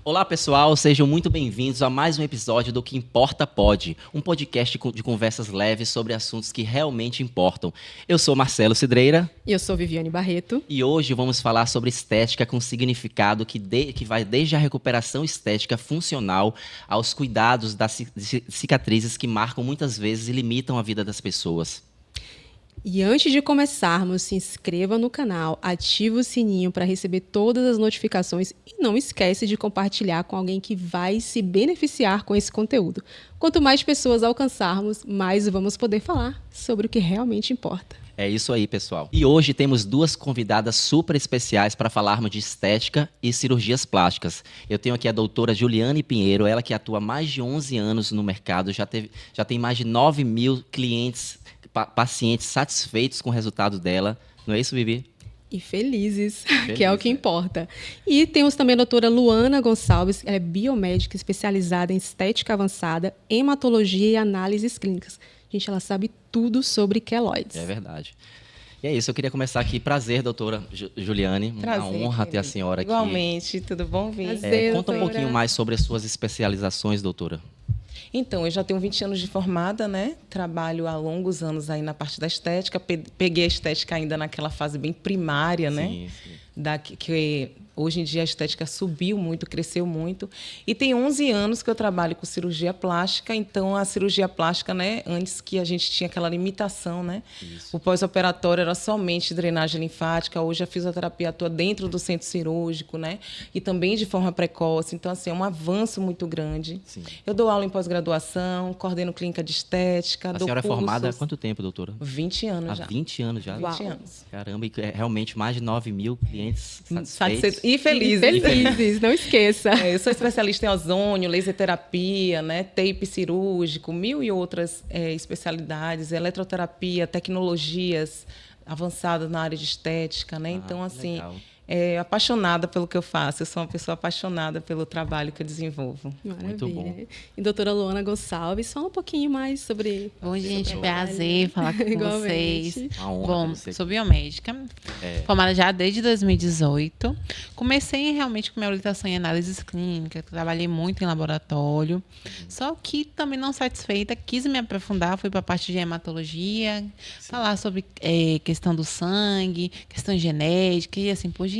Olá pessoal, sejam muito bem-vindos a mais um episódio do Que Importa Pode, um podcast de conversas leves sobre assuntos que realmente importam. Eu sou Marcelo Cidreira. E eu sou Viviane Barreto. E hoje vamos falar sobre estética com significado que vai desde a recuperação estética funcional aos cuidados das cicatrizes que marcam muitas vezes e limitam a vida das pessoas. E antes de começarmos, se inscreva no canal, ative o sininho para receber todas as notificações e não esquece de compartilhar com alguém que vai se beneficiar com esse conteúdo. Quanto mais pessoas alcançarmos, mais vamos poder falar sobre o que realmente importa. É isso aí, pessoal. E hoje temos duas convidadas super especiais para falarmos de estética e cirurgias plásticas. Eu tenho aqui a doutora Juliane Pinheiro, ela que atua há mais de 11 anos no mercado, já tem mais de 9 mil clientes, pacientes satisfeitos com o resultado dela. Não é isso, Vivi? E felizes, que é o que importa. E temos também a doutora Luana Gonçalves, ela é biomédica especializada em estética avançada, hematologia e análises clínicas. Gente, ela sabe tudo sobre queloides. É verdade. E é isso, eu queria começar aqui. Prazer, doutora Juliane. Prazer, uma honra ter a senhora aqui. Igualmente, tudo bom, Vini? Prazer, Conta um doutora. pouquinho mais sobre as suas especializações, doutora. Então, eu já tenho 20 anos de formada, né? Trabalho há longos anos aí na parte da estética. Peguei a estética ainda naquela fase bem primária, né? Sim, sim. Que hoje em dia a estética subiu muito, cresceu muito. E tem 11 anos que eu trabalho com cirurgia plástica. Então, a cirurgia plástica, né? Antes que a gente tinha aquela limitação, né? Isso. O pós-operatório era somente drenagem linfática. Hoje a fisioterapia atua dentro do centro cirúrgico, né? E também de forma precoce. Então, assim, é um avanço muito grande. Sim. Eu dou aula em pós-graduação, coordeno clínica de estética. A dou senhora é formada há cursos. quanto tempo, doutora? 20 anos Há já. 20 anos já? 20 Uau. anos. Caramba, e realmente mais de 9 mil clientes satisfeitos. Satisfeitos e felizes. Felizes, não esqueça. Eu sou especialista em ozônio, laser terapia, né, tape cirúrgico, mil e outras especialidades, eletroterapia, tecnologias avançadas na área de estética, né? Então, assim, legal. Apaixonada pelo que eu faço. Eu sou uma pessoa apaixonada pelo trabalho que eu desenvolvo. Maravilha. Muito bom. E doutora Luana Gonçalves, fala um pouquinho mais sobre... Bom, gente, seu prazer falar com Igualmente. vocês. Uma honra Bom, ter você aqui. sou biomédica, formada já desde 2018. Comecei realmente com minha orientação em análises clínicas, trabalhei muito em laboratório. Só que também não satisfeita, quis me aprofundar, fui para a parte de hematologia, falar sobre questão do sangue, questão genética e assim por diante.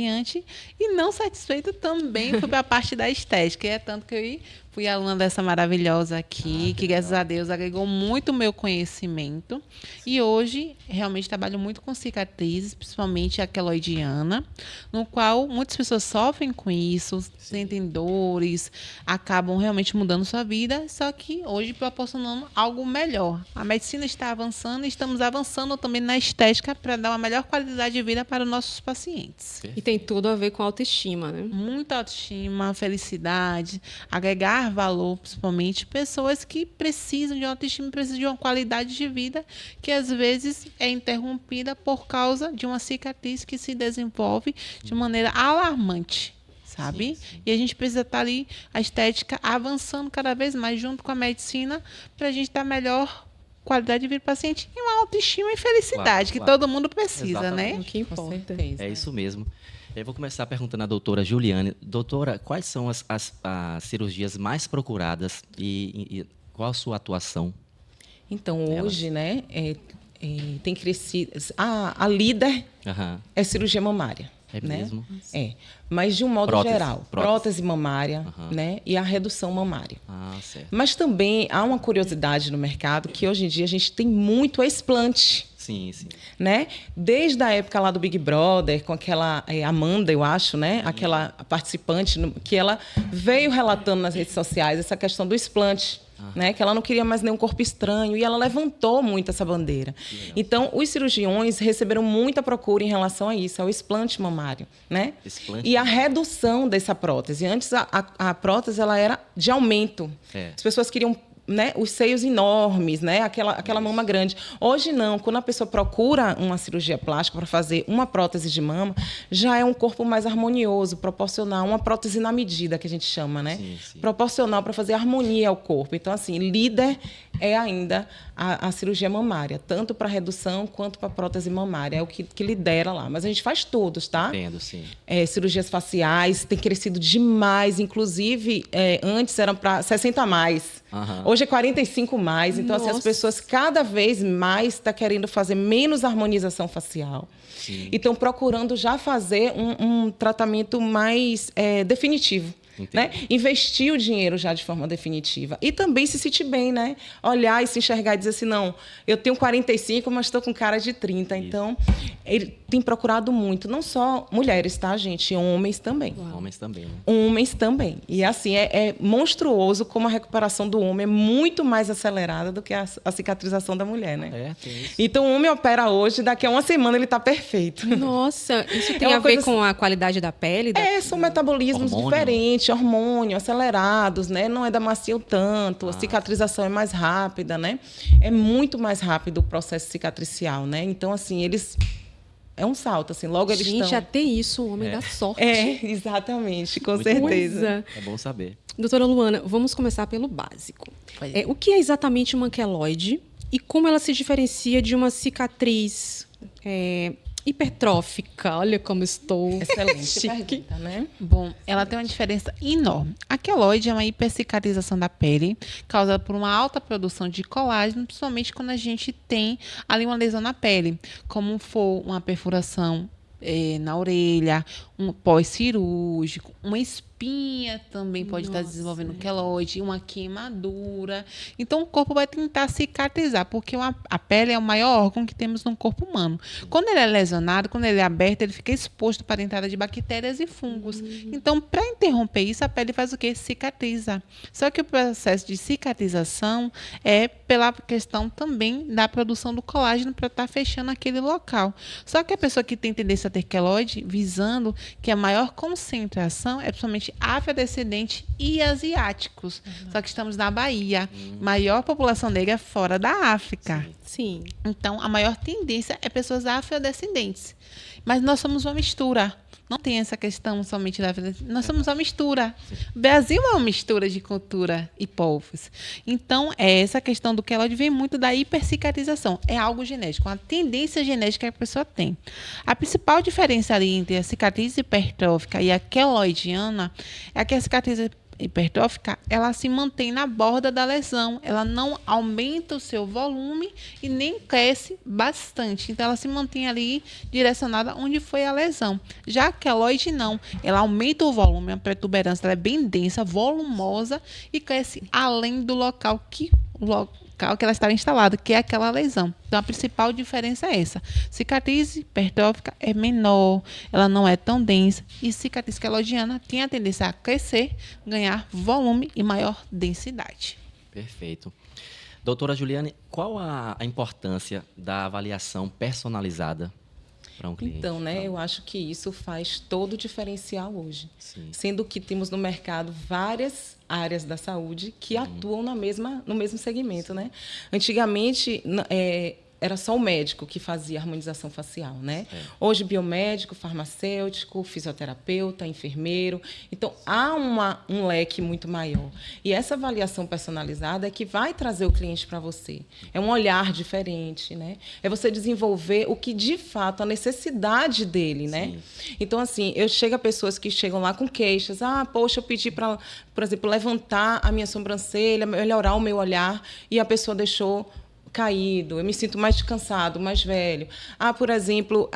E não satisfeita também fui para a parte da estética. E é tanto que eu fui aluna dessa maravilhosa aqui, que graças a Deus agregou muito o meu conhecimento. E hoje realmente trabalho muito com cicatrizes, principalmente a queloidiana, no qual muitas pessoas sofrem com isso, sentem dores, acabam realmente mudando sua vida, só que hoje proporcionando algo melhor. A medicina está avançando e estamos avançando também na estética para dar uma melhor qualidade de vida para os nossos pacientes. E tem tudo a ver com autoestima, né? Muita autoestima, felicidade, agregar valor, principalmente pessoas que precisam de autoestima, precisam de uma qualidade de vida que às vezes é interrompida por causa de uma cicatriz que se desenvolve de maneira alarmante, sabe? Sim. E a gente precisa estar ali, a estética avançando cada vez mais junto com a medicina para a gente dar melhor qualidade de vida do paciente e uma autoestima e felicidade Claro. que todo mundo precisa, Exatamente. É né? o que Com importa. certeza. É isso mesmo. Eu vou começar perguntando à doutora Juliane. Doutora, quais são as cirurgias mais procuradas e qual a sua atuação? Então, Elas. hoje, né, tem crescido... A líder Aham. é cirurgia mamária. É né? mesmo? É. Mas, de um modo Prótese. geral, prótese mamária, Aham. né, e a redução mamária. Ah, certo. Mas também há uma curiosidade no mercado que hoje em dia a gente tem muito explante, Sim, sim. né? Desde a época lá do Big Brother, com aquela Amanda, eu acho, né? Aquela participante que ela veio relatando nas redes sociais essa questão do explante. Né? Que ela não queria mais nenhum corpo estranho e ela levantou muito essa bandeira. Então, os cirurgiões receberam muita procura em relação a isso, ao explante mamário, né? Explante E a redução dessa prótese. Antes, a prótese ela era de aumento. É. As pessoas queriam, né, os seios enormes, né, aquela mama grande. Hoje não, quando a pessoa procura uma cirurgia plástica para fazer uma prótese de mama, já é um corpo mais harmonioso, proporcional, uma prótese na medida que a gente chama, né? Sim, sim. Proporcional para fazer harmonia ao corpo. Então, assim, líder é ainda a cirurgia mamária, tanto para redução quanto para prótese mamária. É o que lidera lá. Mas a gente faz todos, tá? Entendo, sim. Cirurgias faciais, tem crescido demais. Inclusive, antes eram para 60 a mais. Hoje é 45 mais. Então, assim, as pessoas cada vez mais estão querendo fazer menos harmonização facial. Sim. E estão procurando já fazer um tratamento mais definitivo. Né? Investir o dinheiro já de forma definitiva. E também se sentir bem, né? Olhar e se enxergar e dizer assim, não, eu tenho 45, mas estou com cara de 30. Isso. Então, ele tem procurado muito. Não só mulheres, tá, gente? Homens também. Uau. Homens também, né? Homens também. E, assim, é monstruoso como a recuperação do homem é muito mais acelerada do que a cicatrização da mulher, né? Tem isso. Então, o homem opera hoje, daqui a uma semana ele está perfeito. Nossa, isso tem a ver com a qualidade da pele? São metabolismos diferentes, hormônio acelerados, né? Não é da macio tanto, a cicatrização é mais rápida, né? É muito mais rápido o processo cicatricial, né? Então, assim, eles... É um salto, assim, logo eles estão... Gente, até isso, o homem dá sorte. Exatamente, com muito certeza. É bom saber. Doutora Luana, vamos começar pelo básico. O que é exatamente uma queloide e como ela se diferencia de uma cicatriz hipertrófica? Olha como estou. Excelente pergunta, né? Bom, ela tem uma diferença enorme. A queloide é uma hipercicatrização da pele causada por uma alta produção de colágeno, principalmente quando a gente tem ali uma lesão na pele, como for uma perfuração na orelha, um pós-cirúrgico, uma espinha também pode estar desenvolvendo queloide, uma queimadura. Então, o corpo vai tentar cicatrizar, porque a pele é o maior órgão que temos no corpo humano. Quando ele é lesionado, quando ele é aberto, ele fica exposto para a entrada de bactérias e fungos. Então, para interromper isso, a pele faz o quê? Cicatriza. Só que o processo de cicatrização é pela questão também da produção do colágeno para estar fechando aquele local. Só que a pessoa que tem tendência a ter queloide, visando que a maior concentração é principalmente afrodescendente e asiáticos. Só que estamos na Bahia. Maior população negra fora da África. Sim. Então, a maior tendência é pessoas afrodescendentes. Mas nós somos uma mistura. Não tem essa questão somente da afrodescendência. Nós somos uma mistura. O Brasil é uma mistura de cultura e povos. Então, essa questão do queloide vem muito da hipercicatrização. É algo genético, uma tendência genética que a pessoa tem. A principal diferença ali entre a cicatriz hipertrófica e a queloidiana é que a cicatriz hipertrófica, ela se mantém na borda da lesão, ela não aumenta o seu volume e nem cresce bastante, então ela se mantém ali direcionada onde foi a lesão. Já a queloide não, ela aumenta o volume, a protuberância ela é bem densa, volumosa e cresce além do local que ela estava instalada, que é aquela lesão. Então, a principal diferença é essa. Cicatriz hipertrófica é menor, ela não é tão densa, e cicatriz queloidiana tem a tendência a crescer, ganhar volume e maior densidade. Perfeito. Doutora Juliane, qual a importância da avaliação personalizada para um cliente? Então, né, eu acho que isso faz todo o diferencial hoje. Sim. Sendo que temos no mercado várias áreas da saúde que atuam no mesmo segmento, né? Antigamente, era só o médico que fazia harmonização facial, né? Hoje, biomédico, farmacêutico, fisioterapeuta, enfermeiro. Então, há um leque muito maior. E essa avaliação personalizada é que vai trazer o cliente para você. É um olhar diferente, né? É você desenvolver o que, de fato, a necessidade dele, né? Então, assim, eu chego a pessoas que chegam lá com queixas. Poxa, eu pedi para, por exemplo, levantar a minha sobrancelha, melhorar o meu olhar, e a pessoa deixou caído, eu me sinto mais cansado, mais velho. Por exemplo,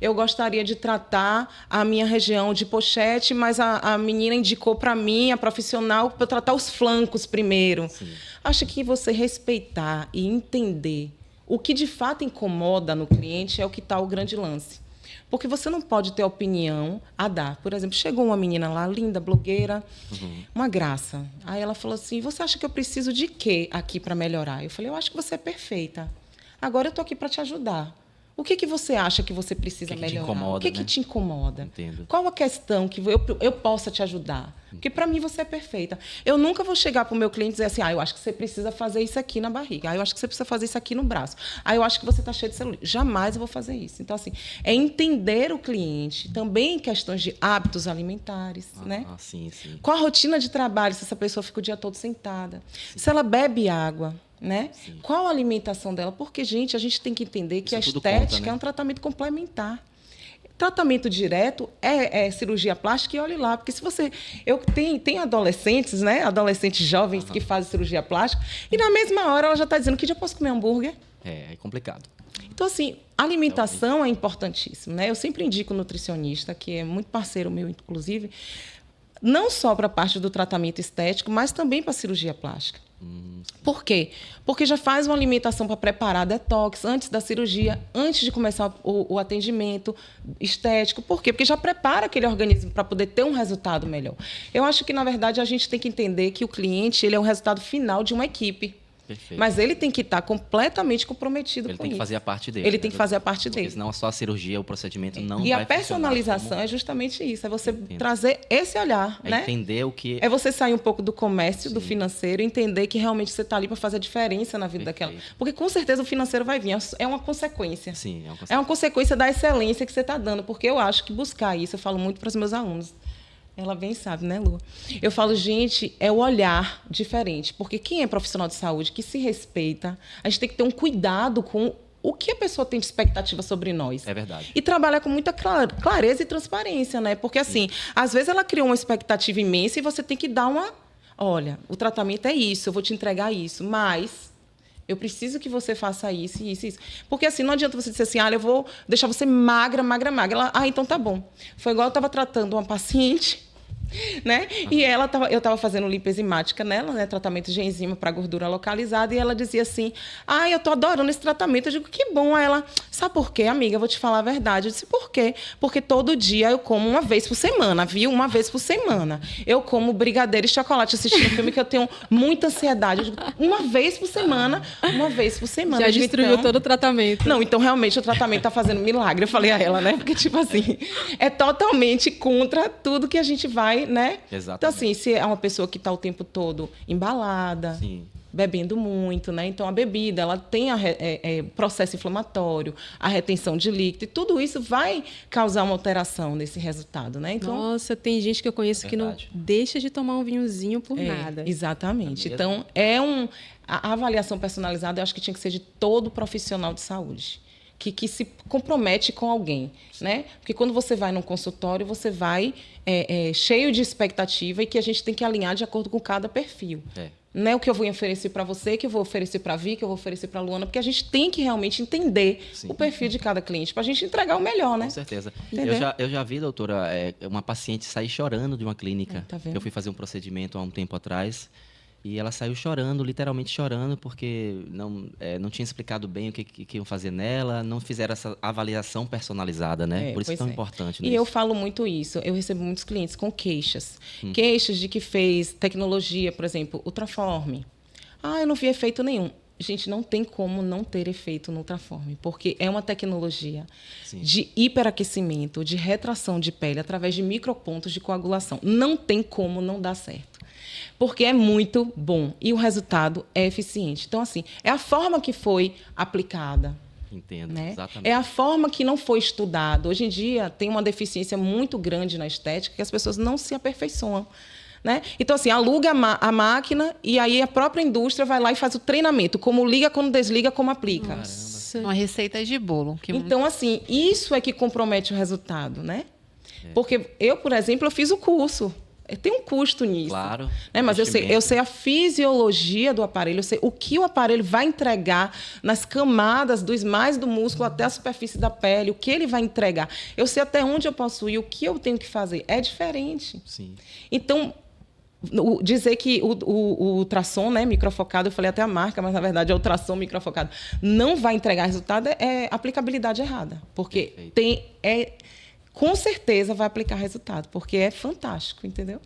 eu gostaria de tratar a minha região de pochete, mas a menina indicou para mim, a profissional, para eu tratar os flancos primeiro. Sim. Acho que você respeitar e entender o que de fato incomoda no cliente é o que está o grande lance. Porque você não pode ter opinião a dar. Por exemplo, chegou uma menina lá, linda, blogueira, uma graça. Aí ela falou assim, você acha que eu preciso de quê aqui para melhorar? Eu falei, eu acho que você é perfeita. Agora eu estou aqui para te ajudar. O que você acha que você precisa melhorar? O que te incomoda? Entendo. Qual a questão que eu possa te ajudar? Porque, para mim, você é perfeita. Eu nunca vou chegar para o meu cliente e dizer assim, eu acho que você precisa fazer isso aqui na barriga. Eu acho que você precisa fazer isso aqui no braço. Eu acho que você está cheio de celulite. Jamais eu vou fazer isso. Então, assim, é entender o cliente, também em questões de hábitos alimentares, né? Sim. Qual a rotina de trabalho, se essa pessoa fica o dia todo sentada? Se ela bebe água, né? Sim. Qual a alimentação dela? Porque, gente, a gente tem que entender que Isso a tudo estética conta, né? é um tratamento complementar. Tratamento direto é cirurgia plástica e olhe lá, porque se você... Tem adolescentes, né? Adolescentes jovens que fazem cirurgia plástica e na mesma hora ela já está dizendo que já posso comer hambúrguer. É complicado. Então, assim, a alimentação é importantíssimo, né? Eu sempre indico o nutricionista, que é muito parceiro meu, inclusive, não só para a parte do tratamento estético, mas também para a cirurgia plástica. Por quê? Porque já faz uma alimentação para preparar detox antes da cirurgia, antes de começar o atendimento estético. Por quê? Porque já prepara aquele organismo para poder ter um resultado melhor. Eu acho que, na verdade, a gente tem que entender que o cliente ele é o resultado final de uma equipe. Perfeito. Mas ele tem que estar completamente comprometido Ele com tem que isso. fazer a parte dele. Ele tem que fazer a parte Porque dele. senão só a cirurgia, o procedimento não vai E a funcionar personalização como- é justamente isso, é você trazer esse olhar, É né? entender o que... É você sair um pouco do comércio, do Sim. financeiro, e entender que realmente você está ali para fazer a diferença na vida daquela. Perfeito. Porque com certeza o financeiro vai vir, é uma consequência. Sim, é uma É uma consequência da excelência que você está dando, porque eu acho que buscar isso, eu falo muito para os meus alunos. Ela bem sabe, né, Lu? Eu falo, gente, é o olhar diferente. Porque quem é profissional de saúde, que se respeita, a gente tem que ter um cuidado com o que a pessoa tem de expectativa sobre nós. É verdade. E trabalhar com muita clareza e transparência, né? Porque, assim, às vezes ela criou uma expectativa imensa e você tem que dar uma... Olha, o tratamento é isso, eu vou te entregar isso, mas... eu preciso que você faça isso, isso, isso. Porque, assim, não adianta você dizer assim, eu vou deixar você magra, magra, magra. Ela, então tá bom. Foi igual eu estava tratando uma paciente, né? E eu estava fazendo limpeza hemática nela, né? Tratamento de enzima para gordura localizada, e ela dizia assim, eu tô adorando esse tratamento. Eu digo, que bom. Aí ela, sabe por quê, amiga? Eu vou te falar a verdade. Eu disse, por quê? Porque todo dia eu como uma vez por semana, viu? Uma vez por semana. Eu como brigadeiro e chocolate assistindo um filme que eu tenho muita ansiedade. Eu digo, uma vez por semana, uma vez por semana. Já Eu digo, destruiu então... todo o tratamento. Não, então realmente o tratamento está fazendo milagre. Eu falei a ela, né? Porque, tipo assim, é totalmente contra tudo que a gente vai, né? Exatamente. Então, assim, se é uma pessoa que está o tempo todo embalada, Sim. bebendo muito, né? Então, a bebida, ela tem processo inflamatório, a retenção de líquido, e tudo isso vai causar uma alteração nesse resultado, né? Então, Nossa, tem gente que eu conheço que não Verdade. deixa de tomar um vinhozinho por nada. Exatamente. É Então, a avaliação personalizada, eu acho que tinha que ser de todo profissional de saúde. Que se compromete com alguém, né? Porque quando você vai num consultório, você vai cheio de expectativa e que a gente tem que alinhar de acordo com cada perfil. Não é o que eu vou oferecer para você, que eu vou oferecer para a Vi, que eu vou oferecer para a Luana, porque a gente tem que realmente entender Sim. o perfil de cada cliente, para a gente entregar o melhor, né? Com certeza. Entendeu? Eu já vi, doutora, uma paciente sair chorando de uma clínica. Tá vendo? Eu fui fazer um procedimento há um tempo atrás. E ela saiu chorando, literalmente chorando, porque não tinha explicado bem o que iam fazer nela, não fizeram essa avaliação personalizada, né? Por isso é pois tão importante. E eu falo muito isso. Eu recebo muitos clientes com queixas. Queixas de que fez tecnologia, por exemplo, Ultraform. Eu não vi efeito nenhum. Gente, não tem como não ter efeito no Ultraform, porque é uma tecnologia Sim. de hiperaquecimento, de retração de pele através de micropontos de coagulação. Não tem como não dar certo. Porque é muito bom e o resultado é eficiente. Então, assim, é a forma que foi aplicada. Entendo, Né? exatamente. É a forma que não foi estudado. Hoje em dia, tem uma deficiência muito grande na estética que as pessoas não se aperfeiçoam. Né? Então, assim, aluga a máquina e aí a própria indústria vai lá e faz o treinamento. Como liga, como desliga, como aplica. Nossa. Uma receita de bolo. Então, assim, isso é que compromete o resultado, né? Porque eu, por exemplo, eu fiz o curso. Tem um custo nisso. Claro. Né? Mas eu investimento. sei a fisiologia do aparelho, eu sei o que o aparelho vai entregar nas camadas mais do músculo até a superfície da pele, o que ele vai entregar. Eu sei até onde eu posso ir, o que eu tenho que fazer. É diferente. Sim. Então, dizer que o ultrassom, né, microfocado, eu falei até a marca, mas na verdade é ultrassom microfocado, não vai entregar resultado, é aplicabilidade errada. Porque com certeza vai aplicar resultado, porque é fantástico, entendeu?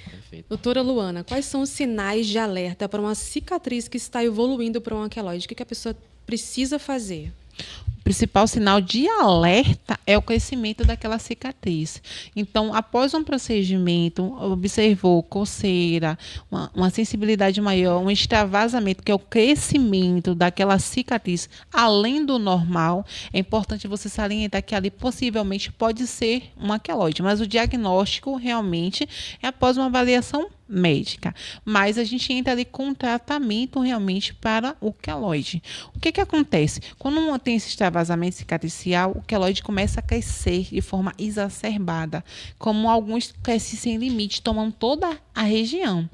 Perfeito. Doutora Luana, quais são os sinais de alerta para uma cicatriz que está evoluindo para um queloide? O que a pessoa precisa fazer? O principal sinal de alerta é o crescimento daquela cicatriz. Então, após um procedimento, observou coceira, uma sensibilidade maior, um extravasamento, que é o crescimento daquela cicatriz além do normal, é importante você salientar que ali possivelmente pode ser uma queloide, mas o diagnóstico realmente é após uma avaliação médica. Mas a gente entra ali com um tratamento realmente para o queloide. O que acontece? Quando tem esse extravasamento cicatricial, o queloide começa a crescer de forma exacerbada, como alguns crescem sem limite, tomam toda a região.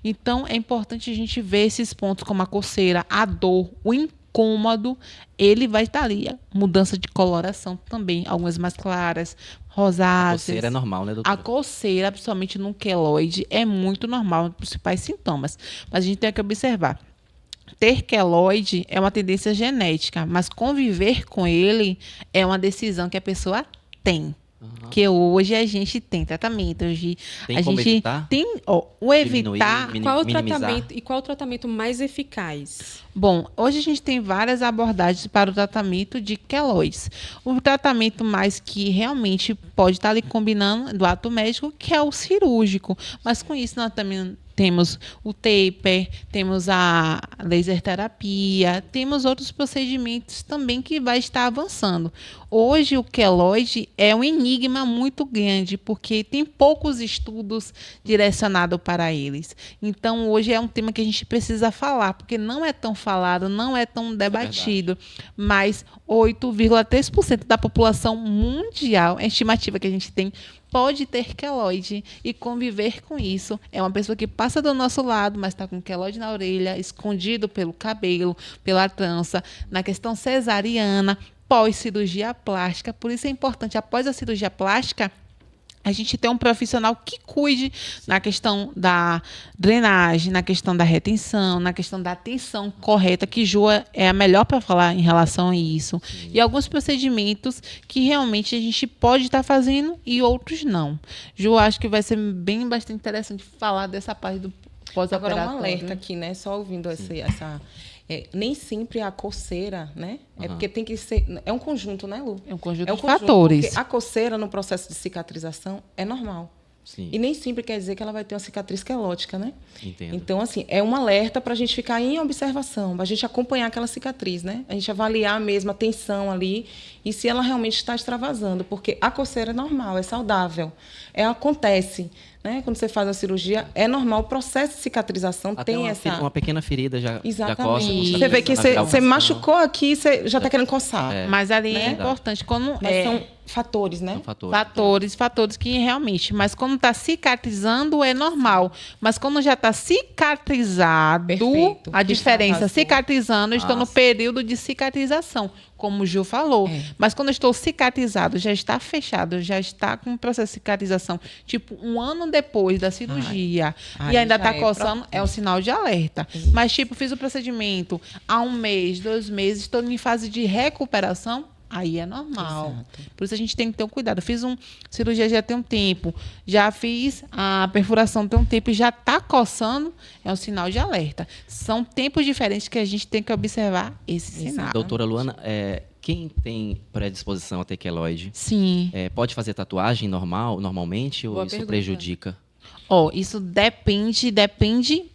Então, é importante a gente ver esses pontos como a coceira, a dor, o incômodo, ele vai estar ali. Mudança de coloração também, algumas mais claras, rosáceas. A coceira é normal, né, doutora? A coceira, principalmente no queloide, é muito normal, os principais sintomas. Mas a gente tem que observar. Ter queloide é uma tendência genética, mas conviver com ele é uma decisão que a pessoa tem. Que hoje a gente tem tratamento, hoje Tem a como gente evitar? tem o Diminuir, evitar. Qual o minimizar? tratamento e qual o tratamento mais eficaz? Bom, hoje a gente tem várias abordagens para o tratamento de queloides. O tratamento mais que realmente pode estar ali combinando do ato médico, que é o cirúrgico. Mas com isso nós também temos o taper, temos a laser terapia, temos outros procedimentos também que vai estar avançando. Hoje o queloide é um enigma muito grande, porque tem poucos estudos direcionados para eles. Então, hoje é um tema que a gente precisa falar, porque não é tão falado, não é tão debatido, mas 8,3% da população mundial, é a estimativa que a gente tem, pode ter queloide e conviver com isso. É uma pessoa que passa do nosso lado, mas está com queloide na orelha, escondido pelo cabelo, pela trança, na questão cesariana, pós-cirurgia plástica. Por isso é importante, após a cirurgia plástica, a gente ter um profissional que cuide na questão da drenagem, na questão da retenção, na questão da atenção correta, que Joa é a melhor para falar em relação a isso. Sim. E alguns procedimentos que realmente a gente pode estar fazendo e outros não. Joa, acho que vai ser bastante interessante falar dessa parte do pós-operatório. Agora, um alerta aqui, né? Só ouvindo essa... nem sempre a coceira, né? É porque tem que ser... É um conjunto, né, Lu? É um conjunto de fatores. Porque a coceira no processo de cicatrização é normal. Sim. E nem sempre quer dizer que ela vai ter uma cicatriz quelótica, né? Entendo. Então, assim, é um alerta para a gente ficar em observação, para a gente acompanhar aquela cicatriz, né? A gente avaliar mesmo a tensão ali e se ela realmente está extravasando, porque a coceira é normal, é saudável, acontece, né? Quando você faz a cirurgia, é normal, o processo de cicatrização até tem uma pequena ferida já Exatamente. coça. Você vê que você machucou aqui, você já está querendo coçar. Mas ali é importante, quando são fatores, né? São fatores que realmente, mas quando está cicatrizando é normal, mas quando já está cicatrizado, perfeito, a diferença, cicatrizando, eu estou no período de cicatrização, como o Gil falou, mas quando eu estou cicatrizado, já está fechado, já está com o processo de cicatrização, tipo 1 ano depois da cirurgia, e ainda está coçando, é um sinal de alerta. Mas tipo, fiz o procedimento há 1 mês, 2 meses, estou em fase de recuperação, aí é normal. Exato. Por isso a gente tem que ter um cuidado. Eu fiz cirurgia já tem um tempo, já fiz a perfuração tem um tempo e já está coçando, é um sinal de alerta. São tempos diferentes que a gente tem que observar esse sinal. Doutora Luana, quem tem predisposição a ter queloide, sim, pode fazer tatuagem normalmente ou isso prejudica? Isso depende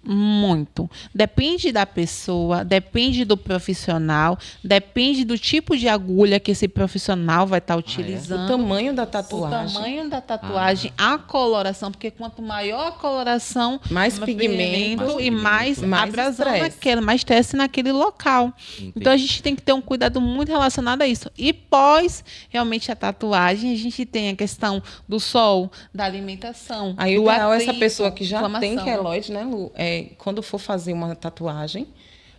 muito. Depende da pessoa, depende do profissional, depende do tipo de agulha que esse profissional vai estar utilizando. O tamanho da tatuagem. O tamanho da tatuagem, a coloração, porque quanto maior a coloração, mais pigmento e mais abrasão estresse. mais estresse naquele local. Entendi. Então a gente tem que ter um cuidado muito relacionado a isso. E pós realmente a tatuagem, a gente tem a questão do sol, da alimentação, aí do essa pessoa que já tem queloide, né, Lu? Quando for fazer uma tatuagem,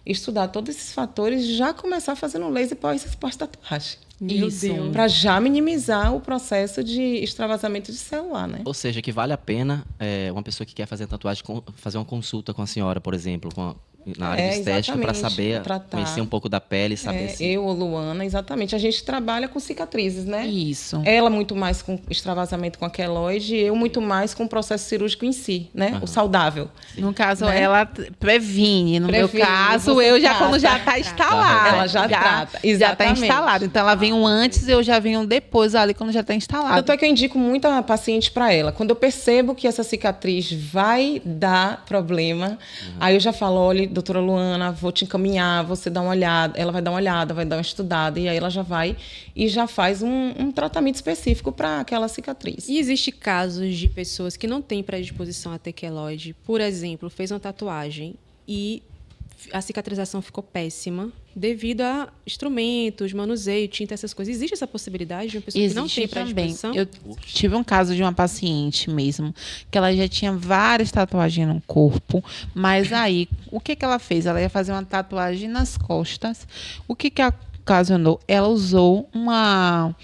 estudar todos esses fatores, já começar fazendo laser pós-tatuagem. Isso. Para já minimizar o processo de extravasamento de celular, né? Ou seja, que vale a pena uma pessoa que quer fazer tatuagem fazer uma consulta com a senhora, por exemplo, na área de estética, para saber, conhecer um pouco da pele, saber se... Eu ou Luana, exatamente. A gente trabalha com cicatrizes, né? Isso. Ela muito mais com extravasamento com a queloide, eu muito mais com o processo cirúrgico em si, né? O saudável. Sim. No caso, ela previne. No meu caso, eu já quando já está instalada. Ela já trata. Exatamente. Já está instalada. Então, ela vem antes, eu já venho depois, ali quando já está instalada. Tanto é que eu indico muito a paciente para ela. Quando eu percebo que essa cicatriz vai dar problema, aí eu já falo, olha, doutora Luana, vou te encaminhar, você dá uma olhada, ela vai dar uma olhada, vai dar uma estudada, e aí ela já vai e já faz um tratamento específico para aquela cicatriz. E existe casos de pessoas que não têm predisposição a ter queloide, por exemplo, fez uma tatuagem e a cicatrização ficou péssima devido a instrumentos, manuseio, tinta, essas coisas. Existe essa possibilidade de uma pessoa que não tem predisposição? Eu tive um caso de uma paciente mesmo, que ela já tinha várias tatuagens no corpo, mas aí, o que ela fez? Ela ia fazer uma tatuagem nas costas. O que ocasionou? Ela usou uma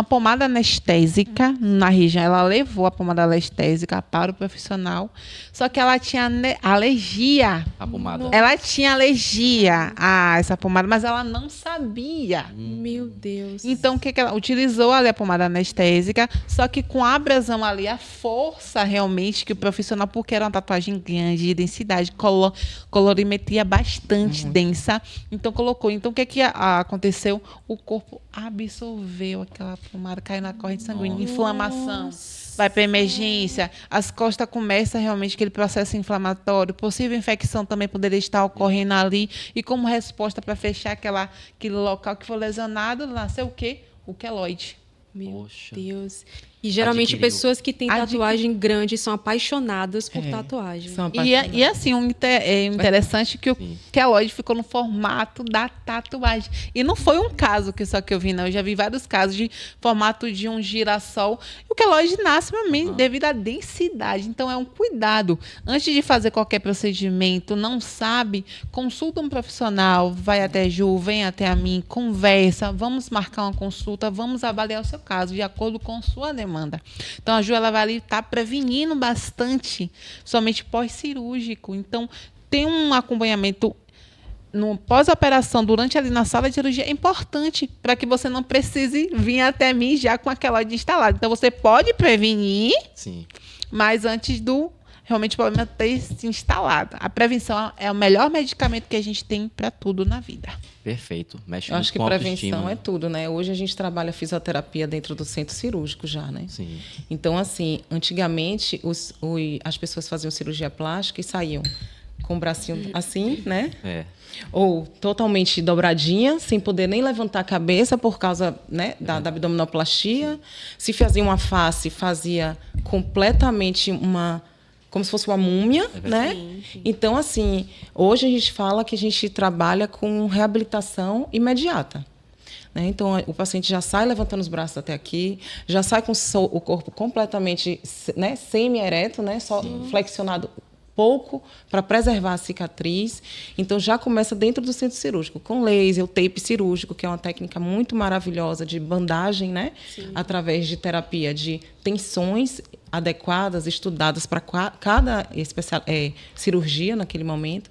pomada anestésica na região. Ela levou a pomada anestésica para o profissional, só que ela tinha alergia. A pomada. Ela tinha alergia a essa pomada, mas ela não sabia. Meu Deus. Então, o que ela utilizou ali a pomada anestésica, só que com a abrasão ali, a força realmente que o profissional, porque era uma tatuagem grande, de densidade, colorimetria bastante densa, então colocou. Então, o que aconteceu? O corpo absorveu aquela pomada, caiu na corrente sanguínea, inflamação, vai para emergência, as costas começam realmente aquele processo inflamatório, possível infecção também poderia estar ocorrendo ali, e como resposta para fechar aquele local que foi lesionado, nasceu o quê? O queloide. Meu Poxa. Deus. E geralmente pessoas que têm tatuagem grande são apaixonadas por tatuagem. E assim, é interessante que o queloide ficou no formato da tatuagem. E não foi um caso só que eu vi, não. Eu já vi vários casos de formato de um girassol. E o queloide nasce realmente devido à densidade. Então, é um cuidado. Antes de fazer qualquer procedimento, não sabe, consulta um profissional, vai até a Ju, vem até a mim, conversa, vamos marcar uma consulta, vamos avaliar o seu caso de acordo com sua demanda. Então, a Ju, ela vai ali estar prevenindo bastante, somente pós-cirúrgico. Então, tem um acompanhamento no pós-operação, durante ali na sala de cirurgia, é importante para que você não precise vir até mim já com a queloide instalada. Então, você pode prevenir, Sim. mas antes do realmente o problema ter se instalado. A prevenção é o melhor medicamento que a gente tem para tudo na vida. Perfeito. Mexe Eu muito acho que com autoestima, prevenção né? é tudo, né? Hoje a gente trabalha fisioterapia dentro do centro cirúrgico já, né? Sim. Então, assim, antigamente as pessoas faziam cirurgia plástica e saíam com o bracinho assim, né? É. Ou totalmente dobradinha, sem poder nem levantar a cabeça por causa, né, da abdominoplastia. Se fazia uma face, fazia completamente como se fosse uma múmia, né? Sim. Então, assim, hoje a gente fala que a gente trabalha com reabilitação imediata. Né? Então, o paciente já sai levantando os braços até aqui, já sai com o corpo completamente, né, semi-ereto, né, só flexionado pouco para preservar a cicatriz. Então, já começa dentro do centro cirúrgico, com laser, o tape cirúrgico, que é uma técnica muito maravilhosa de bandagem, né? Através de terapia de tensões adequadas, estudadas para cada cirurgia naquele momento.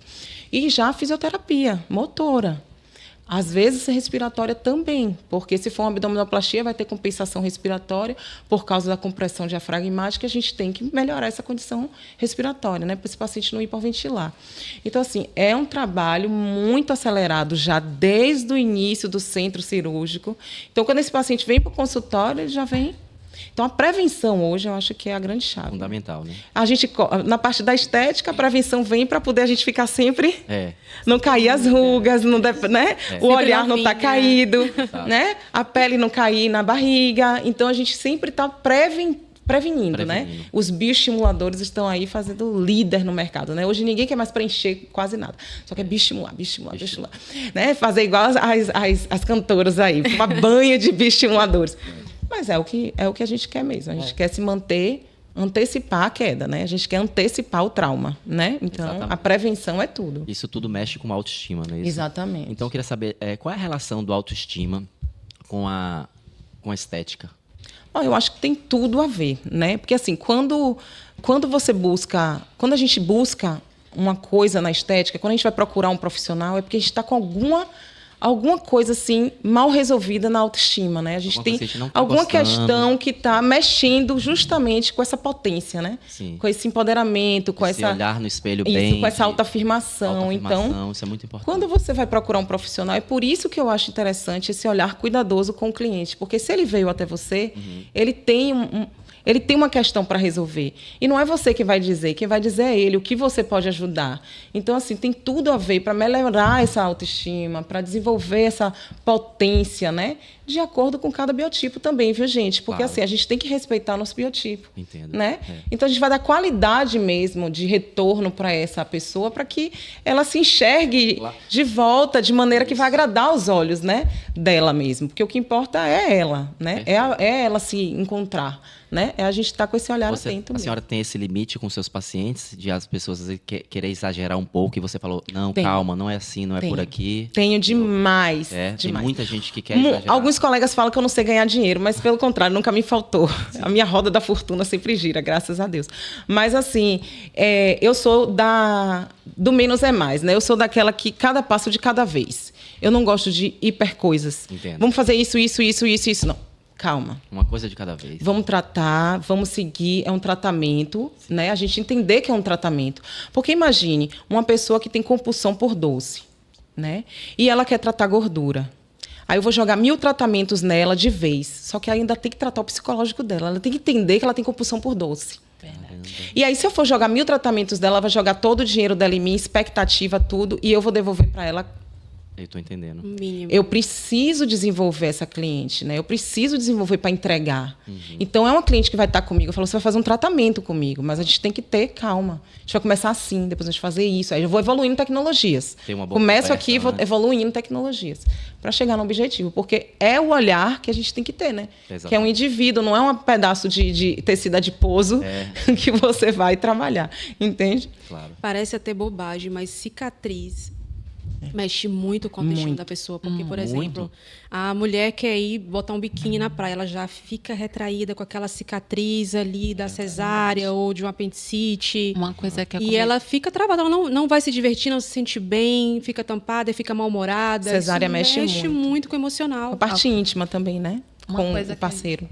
E já a fisioterapia motora. Às vezes, respiratória também, porque se for uma abdominoplastia, vai ter compensação respiratória por causa da compressão diafragmática, a gente tem que melhorar essa condição respiratória, né, para esse paciente não hiperventilar. Então, assim, é um trabalho muito acelerado já desde o início do centro cirúrgico. Então, quando esse paciente vem para o consultório, ele já vem. Então, a prevenção hoje, eu acho que é a grande chave. Fundamental, né? A gente, na parte da estética, a prevenção vem para poder a gente ficar sempre... Não cair as rugas, não, né? O olhar não está caído, né? A pele não cair na barriga. Então, a gente sempre está prevenindo, né? Os bioestimuladores estão aí fazendo líder no mercado, né? Hoje ninguém quer mais preencher quase nada. Só quer bioestimular. Né? Fazer igual as cantoras aí, tomar banho de bioestimuladores. Mas é o que a gente quer mesmo. A gente quer se manter, antecipar a queda, né? A gente quer antecipar o trauma, né? Então, a prevenção é tudo. Isso tudo mexe com a autoestima, não é isso? Exatamente. Então, eu queria saber qual é a relação do autoestima com a estética? Eu acho que tem tudo a ver, né? Porque, assim, quando a gente busca uma coisa na estética, quando a gente vai procurar um profissional, é porque a gente está com alguma coisa assim mal resolvida na autoestima, né? A gente tem alguma questão que está mexendo justamente com essa potência, né? Sim. Com esse empoderamento, com esse olhar no espelho bem, com essa autoafirmação. Então, isso é muito importante. Quando você vai procurar um profissional, é por isso que eu acho interessante esse olhar cuidadoso com o cliente, porque se ele veio até você, ele tem Ele tem uma questão para resolver. E não é você que vai dizer, quem vai dizer é ele, o que você pode ajudar. Então, assim, tem tudo a ver para melhorar essa autoestima, para desenvolver essa potência, né? De acordo com cada biotipo também, viu, gente? Porque, Claro. assim, a gente tem que respeitar nosso biotipo. Entendo. Né? É. Então, a gente vai dar qualidade mesmo de retorno para essa pessoa, para que ela se enxergue Claro. de volta de maneira que vai agradar os olhos, né, dela mesmo. Porque o que importa é ela, né? É ela se encontrar, né? É a gente estar com esse olhar atento A mesmo. senhora tem esse limite com seus pacientes de as pessoas às vezes, querer exagerar um pouco e você falou, não, Tenho. calma, não é assim, não é Tenho. por aqui. Tenho demais, Tem demais. muita gente que quer exagerar. Alguns colegas falam que eu não sei ganhar dinheiro, mas pelo contrário, nunca me faltou. A minha roda da fortuna sempre gira, graças a Deus. Mas assim, eu sou do menos é mais, né? Eu sou daquela que cada passo de cada vez. Eu não gosto de hiper coisas. Entendo. Vamos fazer isso, não. Calma. Uma coisa de cada vez. Vamos tratar, vamos seguir, é um tratamento, né? A gente entender que é um tratamento. Porque imagine uma pessoa que tem compulsão por doce, né? E ela quer tratar gordura. Aí eu vou jogar 1000 tratamentos nela de vez. Só que ainda tem que tratar o psicológico dela. Ela tem que entender que ela tem compulsão por doce. E aí, se eu for jogar 1000 tratamentos dela, ela vai jogar todo o dinheiro dela em mim, expectativa, tudo, e eu vou devolver para ela. Eu tô entendendo. Mínimo. Eu preciso desenvolver essa cliente, né? Eu preciso desenvolver para entregar. Então, é uma cliente que vai estar comigo. Eu falo, você vai fazer um tratamento comigo, mas a gente tem que ter calma. A gente vai começar assim, depois a gente fazer isso. Aí eu vou evoluindo tecnologias. Tem uma boa Começo conversa, aqui e vou né? evoluindo tecnologias para chegar no objetivo. Porque é o olhar que a gente tem que ter, né? Exatamente. Que é um indivíduo, não é um pedaço de tecido adiposo que você vai trabalhar. Entende? Claro. Parece até bobagem, mas cicatriz mexe muito com a autoestima da pessoa. Porque, por exemplo, a mulher quer ir botar um biquíni na praia, ela já fica retraída com aquela cicatriz ali da cesárea ou de um apendicite. Uma coisa que E ela fica travada, ela não vai se divertir, não se sente bem, fica tampada, fica mal-humorada. Cesárea Isso mexe muito com o emocional. A parte íntima também, né? Uma Com coisa o parceiro.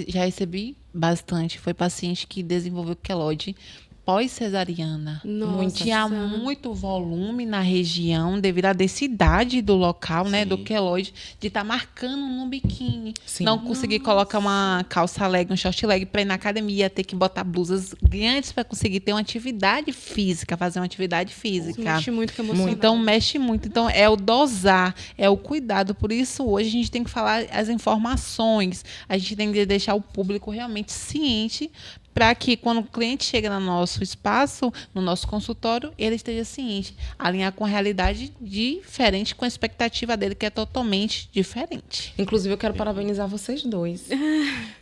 já recebi bastante. Foi paciente que desenvolveu queloide pós-cesariana. Nossa. Tinha muito volume na região devido à densidade do local, né, do queloide, de estar marcando no biquíni. Sim. Não conseguir colocar uma calça leg, um short leg para ir na academia, ter que botar blusas grandes para conseguir ter uma atividade física, fazer uma atividade física. Mexe muito com o emocional. Então, mexe muito. Então, é o dosar, é o cuidado. Por isso, hoje, a gente tem que falar as informações. A gente tem que deixar o público realmente ciente para que, quando o cliente chega no nosso espaço, no nosso consultório, ele esteja ciente. Alinhar com a realidade diferente, com a expectativa dele, que é totalmente diferente. Inclusive, eu quero parabenizar vocês dois.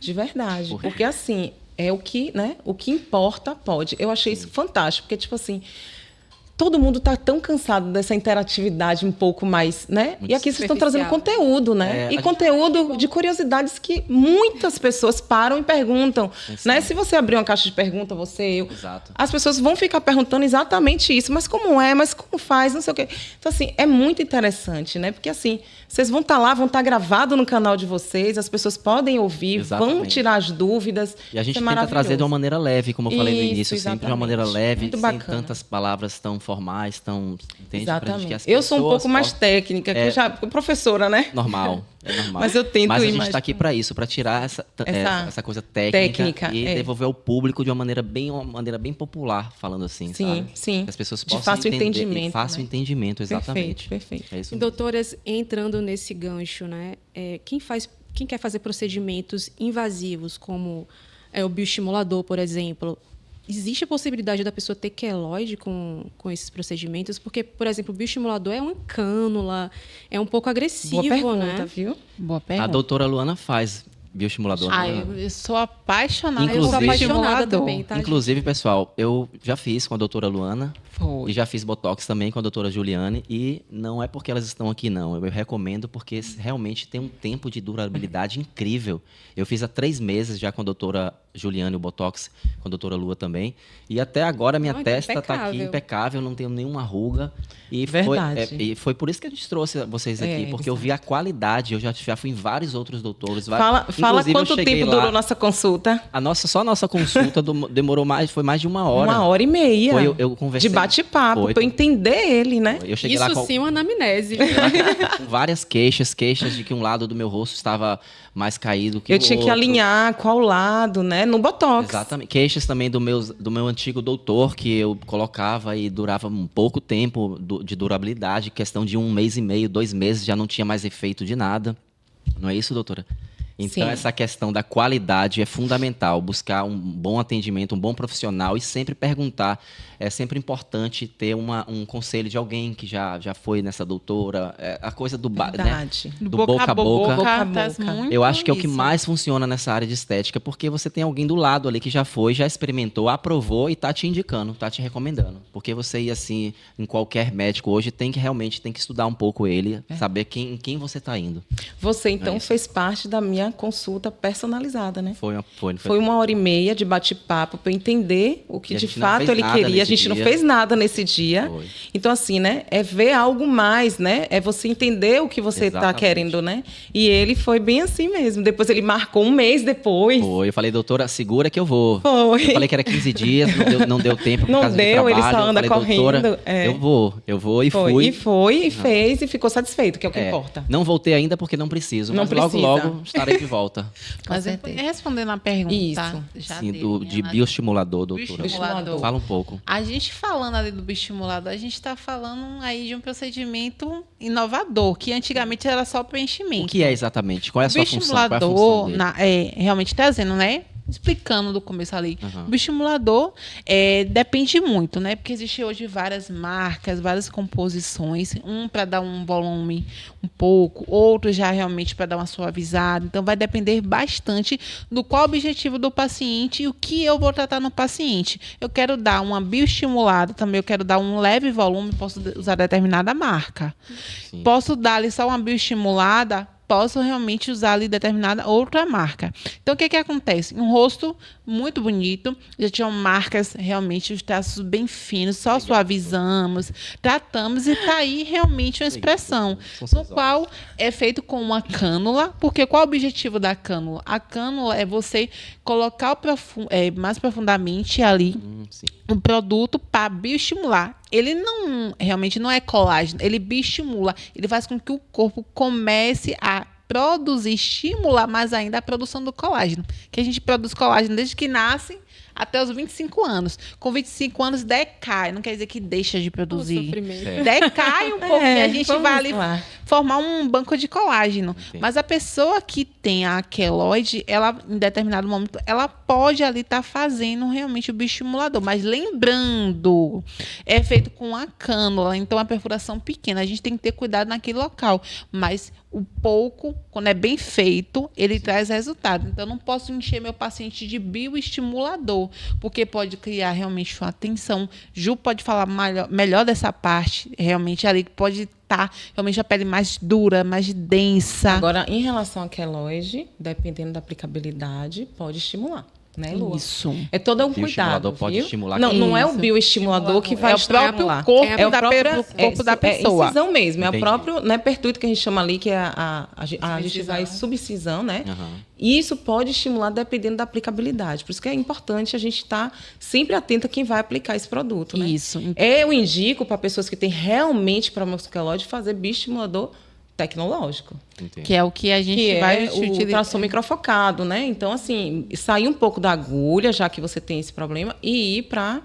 De verdade. Porque, assim, é o que, né? O que importa, pode. Eu achei isso fantástico. Porque, tipo assim, todo mundo está tão cansado dessa interatividade um pouco mais, né? E aqui vocês estão trazendo superficial. conteúdo, né? E conteúdo de curiosidades que muitas pessoas param e perguntam, né? Se você abrir uma caixa de pergunta, eu, Exato. as pessoas vão ficar perguntando exatamente isso. Mas como é? Mas como faz? Não sei o quê. Então, assim, é muito interessante, né? Porque, assim, vocês vão estar lá, vão estar gravado no canal de vocês, as pessoas podem ouvir, vão Exatamente. tirar as dúvidas. E a gente Isso é tenta trazer de uma maravilhoso. maneira leve, como eu falei no Isso, início, sempre de uma maneira exatamente. leve, Muito sem bacana. tantas palavras tão formais, tão... Entende? Pra gente Exatamente. que as Eu sou um pessoas pouco mais possam- técnica, que eu já professora, né? Normal, é normal. Mas eu tento Mas a ir gente mais está aqui para isso, para tirar essa coisa técnica, e é. devolver ao público de uma maneira bem popular, falando assim, Sim, sabe? sim. Que as pessoas De possam fácil entender, entendimento, e fácil né? entendimento, exatamente. Perfeito. É isso E, mesmo. doutoras, entrando nesse gancho, né? Quem quer fazer procedimentos invasivos, como o bioestimulador, por exemplo, existe a possibilidade da pessoa ter queloide com esses procedimentos? Porque, por exemplo, o bioestimulador é uma cânula, é um pouco agressivo, Boa pergunta, né? viu? Boa A pergunta. doutora Luana faz bioestimulador. Ai, eu sou apaixonada Eu sou Inclusive- apaixonada estimulador. também, tá? Inclusive, pessoal, eu já fiz com a doutora Luana Foi. e já fiz Botox também com a doutora Juliane e não é porque elas estão aqui, não. Eu recomendo porque realmente tem um tempo de durabilidade incrível. Eu fiz há 3 meses já com a doutora Juliane o Botox, com a doutora Lua também. E até agora minha Não, então, testa está aqui impecável. impecável, não tenho nenhuma ruga. E Verdade. e foi por isso que a gente trouxe vocês aqui, É, porque eu vi a qualidade. Eu já fui em vários outros doutores. Fala Inclusive, eu quanto cheguei tempo lá- durou nossa consulta? Só a nossa consulta demorou foi mais de 1 hora. 1h30. Foi, eu conversei. De bate-papo, Foi. para eu entender ele, né? Eu cheguei lá Isso com, sim é uma anamnese. com várias queixas de que um lado do meu rosto estava mais caído que Eu o tinha que outro. alinhar qual lado, né? No Botox. Exatamente. Queixas também do meu antigo doutor, que eu colocava e durava um pouco tempo de durabilidade, questão de 1 mês e meio, 2 meses, já não tinha mais efeito de nada. Não é isso, doutora? Então, Sim. essa questão da qualidade é fundamental. Buscar um bom atendimento, um bom profissional e sempre perguntar. É sempre importante ter um conselho de alguém que já foi nessa doutora. A coisa do, né? Verdade. Do boca a boca. Boca a Traz boca. muito Eu acho que é o que isso. mais funciona nessa área de estética, porque você tem alguém do lado ali que já foi, já experimentou, aprovou e tá te indicando, tá te recomendando. Porque você ir assim, em qualquer médico hoje, realmente tem que estudar um pouco ele, saber em quem você tá indo. Você, então, É isso. fez parte da minha consulta personalizada, né? Foi 1h30 de bate-papo para eu entender o que E a de gente não fato fez ele nada queria. A nesse gente não dia. fez nada nesse dia. Foi. Então, assim, né? É ver algo mais, né? É você entender o que você está Exatamente. querendo, né? E ele foi bem assim mesmo. Depois ele marcou 1 mês depois. Foi. Eu falei, doutora, segura que eu vou. Foi. Eu falei que era 15 dias, não deu tempo por Não causa deu, de ele trabalho. só anda eu falei, doutora, correndo, é. eu vou e fui. E fez e ficou satisfeito, que é o que importa. Não voltei ainda porque não preciso, Não mas precisa. logo estarei de volta. Mas certeza. respondendo a pergunta, Isso. já Sim, deu, de né? bioestimulador, doutora. Bioestimulador. Fala um pouco. A gente falando ali do bioestimulador, a gente está falando aí de um procedimento inovador, que antigamente era só preenchimento. O que é exatamente? Qual é a O sua função? Qual é a função bioestimulador, dele? realmente trazendo, né? Explicando do começo ali. Aham. O bioestimulador depende muito, né? Porque existe hoje várias marcas, várias composições. Um para dar um volume um pouco, outro já realmente para dar uma suavizada. Então, vai depender bastante do qual o objetivo do paciente e o que eu vou tratar no paciente. Eu quero dar uma bioestimulada, também eu quero dar um leve volume, posso usar determinada marca. Sim. Posso dar ali só uma bioestimulada, posso realmente usar ali determinada outra marca. Então, o que acontece? Um rosto muito bonito, já tinham marcas realmente, os traços bem finos, só suavizamos, tratamos e está aí realmente uma expressão, no qual é feito com uma cânula, porque qual é o objetivo da cânula? A cânula é você colocar mais profundamente ali Sim. um produto para bioestimular. Ele realmente não é colágeno, ele bioestimula. Ele faz com que o corpo comece a produzir, estimular mais ainda a produção do colágeno. Que a gente produz colágeno desde que nasce até os 25 anos. Com 25 anos decai, não quer dizer que deixa de produzir. Sofrimento. É. Decai um pouco e a gente vamos vai ali lá. formar um banco de colágeno. Entendi. Mas a pessoa que tem a queloide, ela, em determinado momento, ela pode ali estar fazendo realmente o bioestimulador. Mas lembrando, é feito com a cânula, então a perfuração pequena. A gente tem que ter cuidado naquele local. Mas o pouco, quando é bem feito, ele traz resultado. Então, eu não posso encher meu paciente de bioestimulador, porque pode criar realmente uma tensão. Ju pode falar melhor dessa parte, realmente ali, que pode estar realmente a pele mais dura, mais densa. Agora, em relação à queloide, dependendo da aplicabilidade, pode estimular. Né, Lua? Isso. É todo um Bioestimulador cuidado, pode viu? estimular Não, quem? não é o Isso. bioestimulador que vai É o próprio estimular. corpo É o da próprio- corpo da pessoa. É incisão mesmo, é o Entendi. próprio, né, pertuito que a gente chama ali, que é a gente Subincisão. vai subincisão, né? Aham. E isso pode estimular dependendo da aplicabilidade. Por isso que é importante a gente estar sempre atento a quem vai aplicar esse produto, né? Isso. Eu indico para pessoas que têm realmente problema com queloide fazer bioestimulador tecnológico. Entendi. Que é o que a gente Que vai é o ultrassom microfocado, né? Então, assim, sair um pouco da agulha, já que você tem esse problema, e ir para...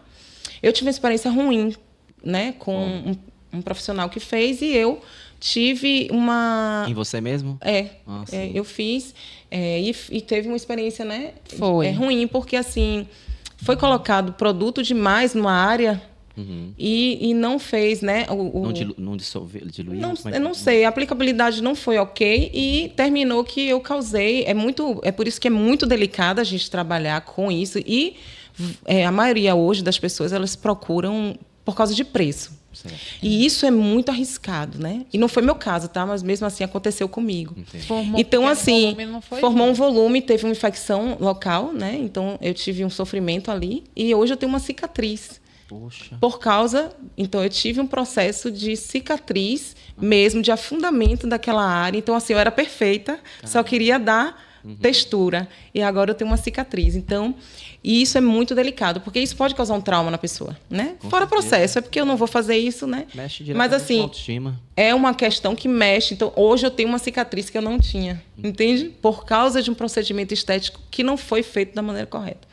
Eu tive uma experiência ruim, né? Com um profissional que fez, e eu tive uma... Em você mesmo? Ah, sim. Eu fiz, e teve uma experiência, né? Foi. Ruim, porque, assim, foi colocado produto demais numa área... Uhum. E não fez, né? Não diluiu? Não, Como é que- eu não sei, a aplicabilidade não foi ok e terminou que eu causei. É por isso que é muito delicado a gente trabalhar com isso. E a maioria hoje das pessoas, elas procuram por causa de preço. Certo. E isso é muito arriscado, né? E não foi meu caso, tá? Mas mesmo assim aconteceu comigo. Entendi. Então, assim, formou um um volume, teve uma infecção local, né? Então, eu tive um sofrimento ali. E hoje eu tenho uma cicatriz. Poxa. Por causa... Então, eu tive um processo de cicatriz mesmo, de afundamento daquela área. Então, assim, eu era perfeita, só queria dar textura. E agora eu tenho uma cicatriz. Então, E isso é muito delicado, porque isso pode causar um trauma na pessoa, né? Com Fora certeza. processo, é porque eu não vou fazer isso, né? Mexe Mas diretamente assim, com a autoestima. é uma questão que mexe. Então, hoje eu tenho uma cicatriz que eu não tinha, entende? Por causa de um procedimento estético que não foi feito da maneira correta.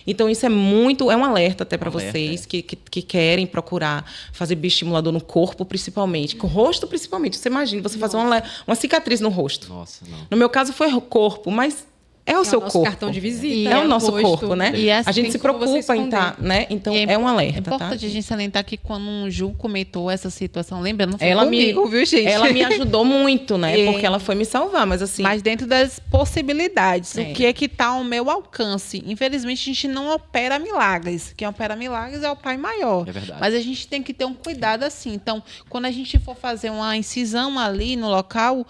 Então, isso é um alerta até para vocês que querem procurar fazer bioestimulador no corpo, principalmente. Com o rosto, principalmente. Você imagina, você fazer uma cicatriz no rosto. Nossa, não. No meu caso, foi corpo, mas é o seu nosso corpo. cartão de visita. É o nosso rosto. corpo, né? E assim, a gente se como você preocupa em esconder. estar, né? Então, E é um É alerta, importante tá? a gente salientar que quando o Ju comentou essa situação, lembra? Não foi Ela comigo, viu, gente? Ela me ajudou muito, né? E- Porque ela foi me salvar, mas assim... Mas dentro das possibilidades, É. o que é que está ao meu alcance? Infelizmente, a gente não opera milagres. Quem opera milagres é o Pai Maior. É verdade. Mas a gente tem que ter um cuidado assim. Então, quando a gente for fazer uma incisão ali no local,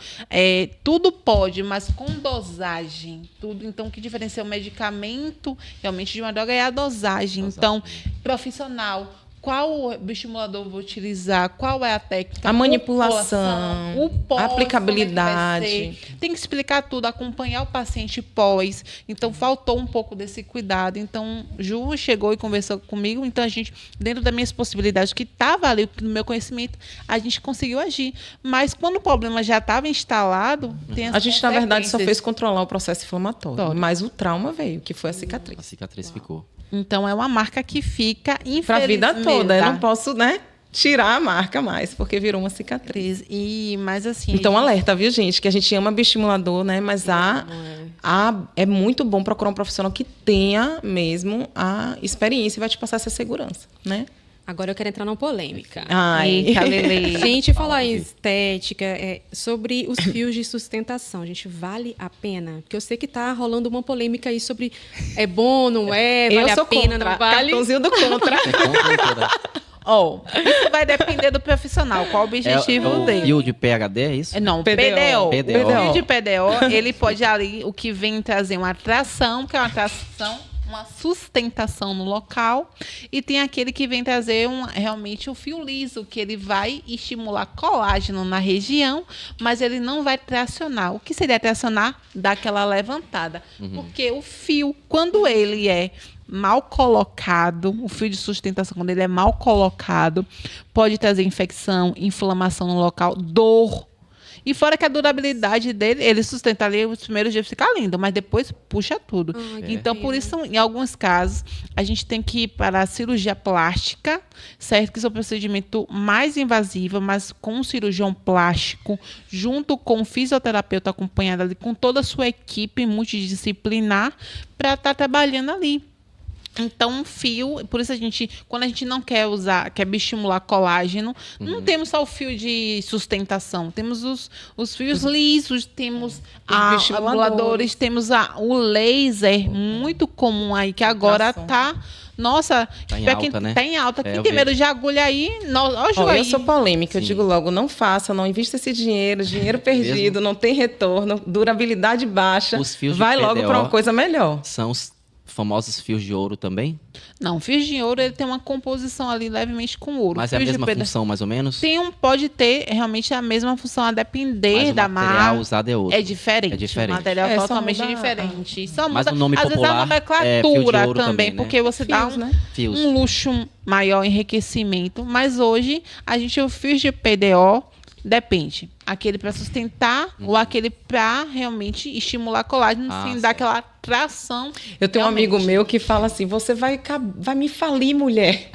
tudo pode, mas com dosagem. Tudo. Então, o que diferencia o medicamento realmente de uma droga é a dosagem. Então, profissional. Qual bioestimulador eu vou utilizar? Qual é a técnica? A manipulação, o pós, a como aplicabilidade. é que vai ser. Tem que explicar tudo, acompanhar o paciente pós. Então, faltou um pouco desse cuidado. Então, Ju chegou e conversou comigo. Então, a gente, dentro das minhas possibilidades, que estava ali no meu conhecimento, a gente conseguiu agir. Mas, quando o problema já estava instalado, tem as A gente, na verdade, só consequências. fez controlar o processo inflamatório. Todo. Mas o trauma veio, que foi a cicatriz. A cicatriz ficou. Então, é uma marca que fica, infelizmente. Pra vida toda. Eu não posso, né? Tirar a marca mais, porque virou uma cicatriz. Mas, assim... Então, alerta, viu, gente? Que a gente ama bioestimulador, né? Mas é muito bom procurar um profissional que tenha mesmo a experiência e vai te passar essa segurança, né? Agora eu quero entrar numa polêmica. Ai. Eita, Lele. Gente, falar em estética, sobre os fios de sustentação, gente, vale a pena? Porque eu sei que tá rolando uma polêmica aí sobre é bom, não é, vale Eu sou a pena, contra. não vale? Cartãozinho do contra. É contra, doutora? Isso vai depender do profissional, qual o objetivo o dele. fio de PHD, é isso? Não, PDO. PDO. O fio de PDO, ele pode ali, o que vem trazer uma atração, que é uma atração, uma sustentação no local, e tem aquele que vem trazer realmente o fio liso, que ele vai estimular colágeno na região, mas ele não vai tracionar. O que seria tracionar? Dar aquela levantada. Porque o fio, quando ele é mal colocado, o fio de sustentação, quando ele é mal colocado, pode trazer infecção, inflamação no local, dor. E fora que a durabilidade dele, ele sustenta ali os primeiros dias, fica lindo, mas depois puxa tudo. Então, por isso, em alguns casos, a gente tem que ir para a cirurgia plástica, certo? Que é um procedimento mais invasivo, mas com um cirurgião plástico, junto com um fisioterapeuta acompanhado ali, com toda a sua equipe multidisciplinar, para estar trabalhando ali. Então, um fio, por isso quando a gente não quer usar, quer bioestimular colágeno, não temos só o fio de sustentação, temos os fios lisos, temos bioestimuladores, temos o laser, muito comum aí, que agora tá, nossa, Tá em pra quem alta, né? tá em alta. É, Quem eu tem vejo. medo de agulha aí, ó, Ju, Ó, aí. eu sou polêmica, eu Sim. digo logo, não faça, não invista esse dinheiro perdido, não tem retorno, durabilidade baixa, Os fios de vai logo PDO. para uma coisa melhor. São os famosos fios de ouro também? Não, fios de ouro, ele tem uma composição ali levemente com ouro. Mas é a Fios de mesma pedra- função, mais ou menos? Pode ter realmente a mesma função, a depender Mas o da material marca. usado é outro. É diferente. É diferente. O material é É, só totalmente muda diferente. Só Mas muda, o nome às vezes, a popular é fio de nomenclatura ouro também, também, né? porque você dá Fios, né? Fios. um luxo maior, enriquecimento. Mas hoje, o fio de PDO depende. Aquele para sustentar ou aquele para realmente estimular colágeno, Ah, sem dar certo. aquela tração. Eu tenho um realmente. amigo meu que fala assim, você vai me falir, mulher.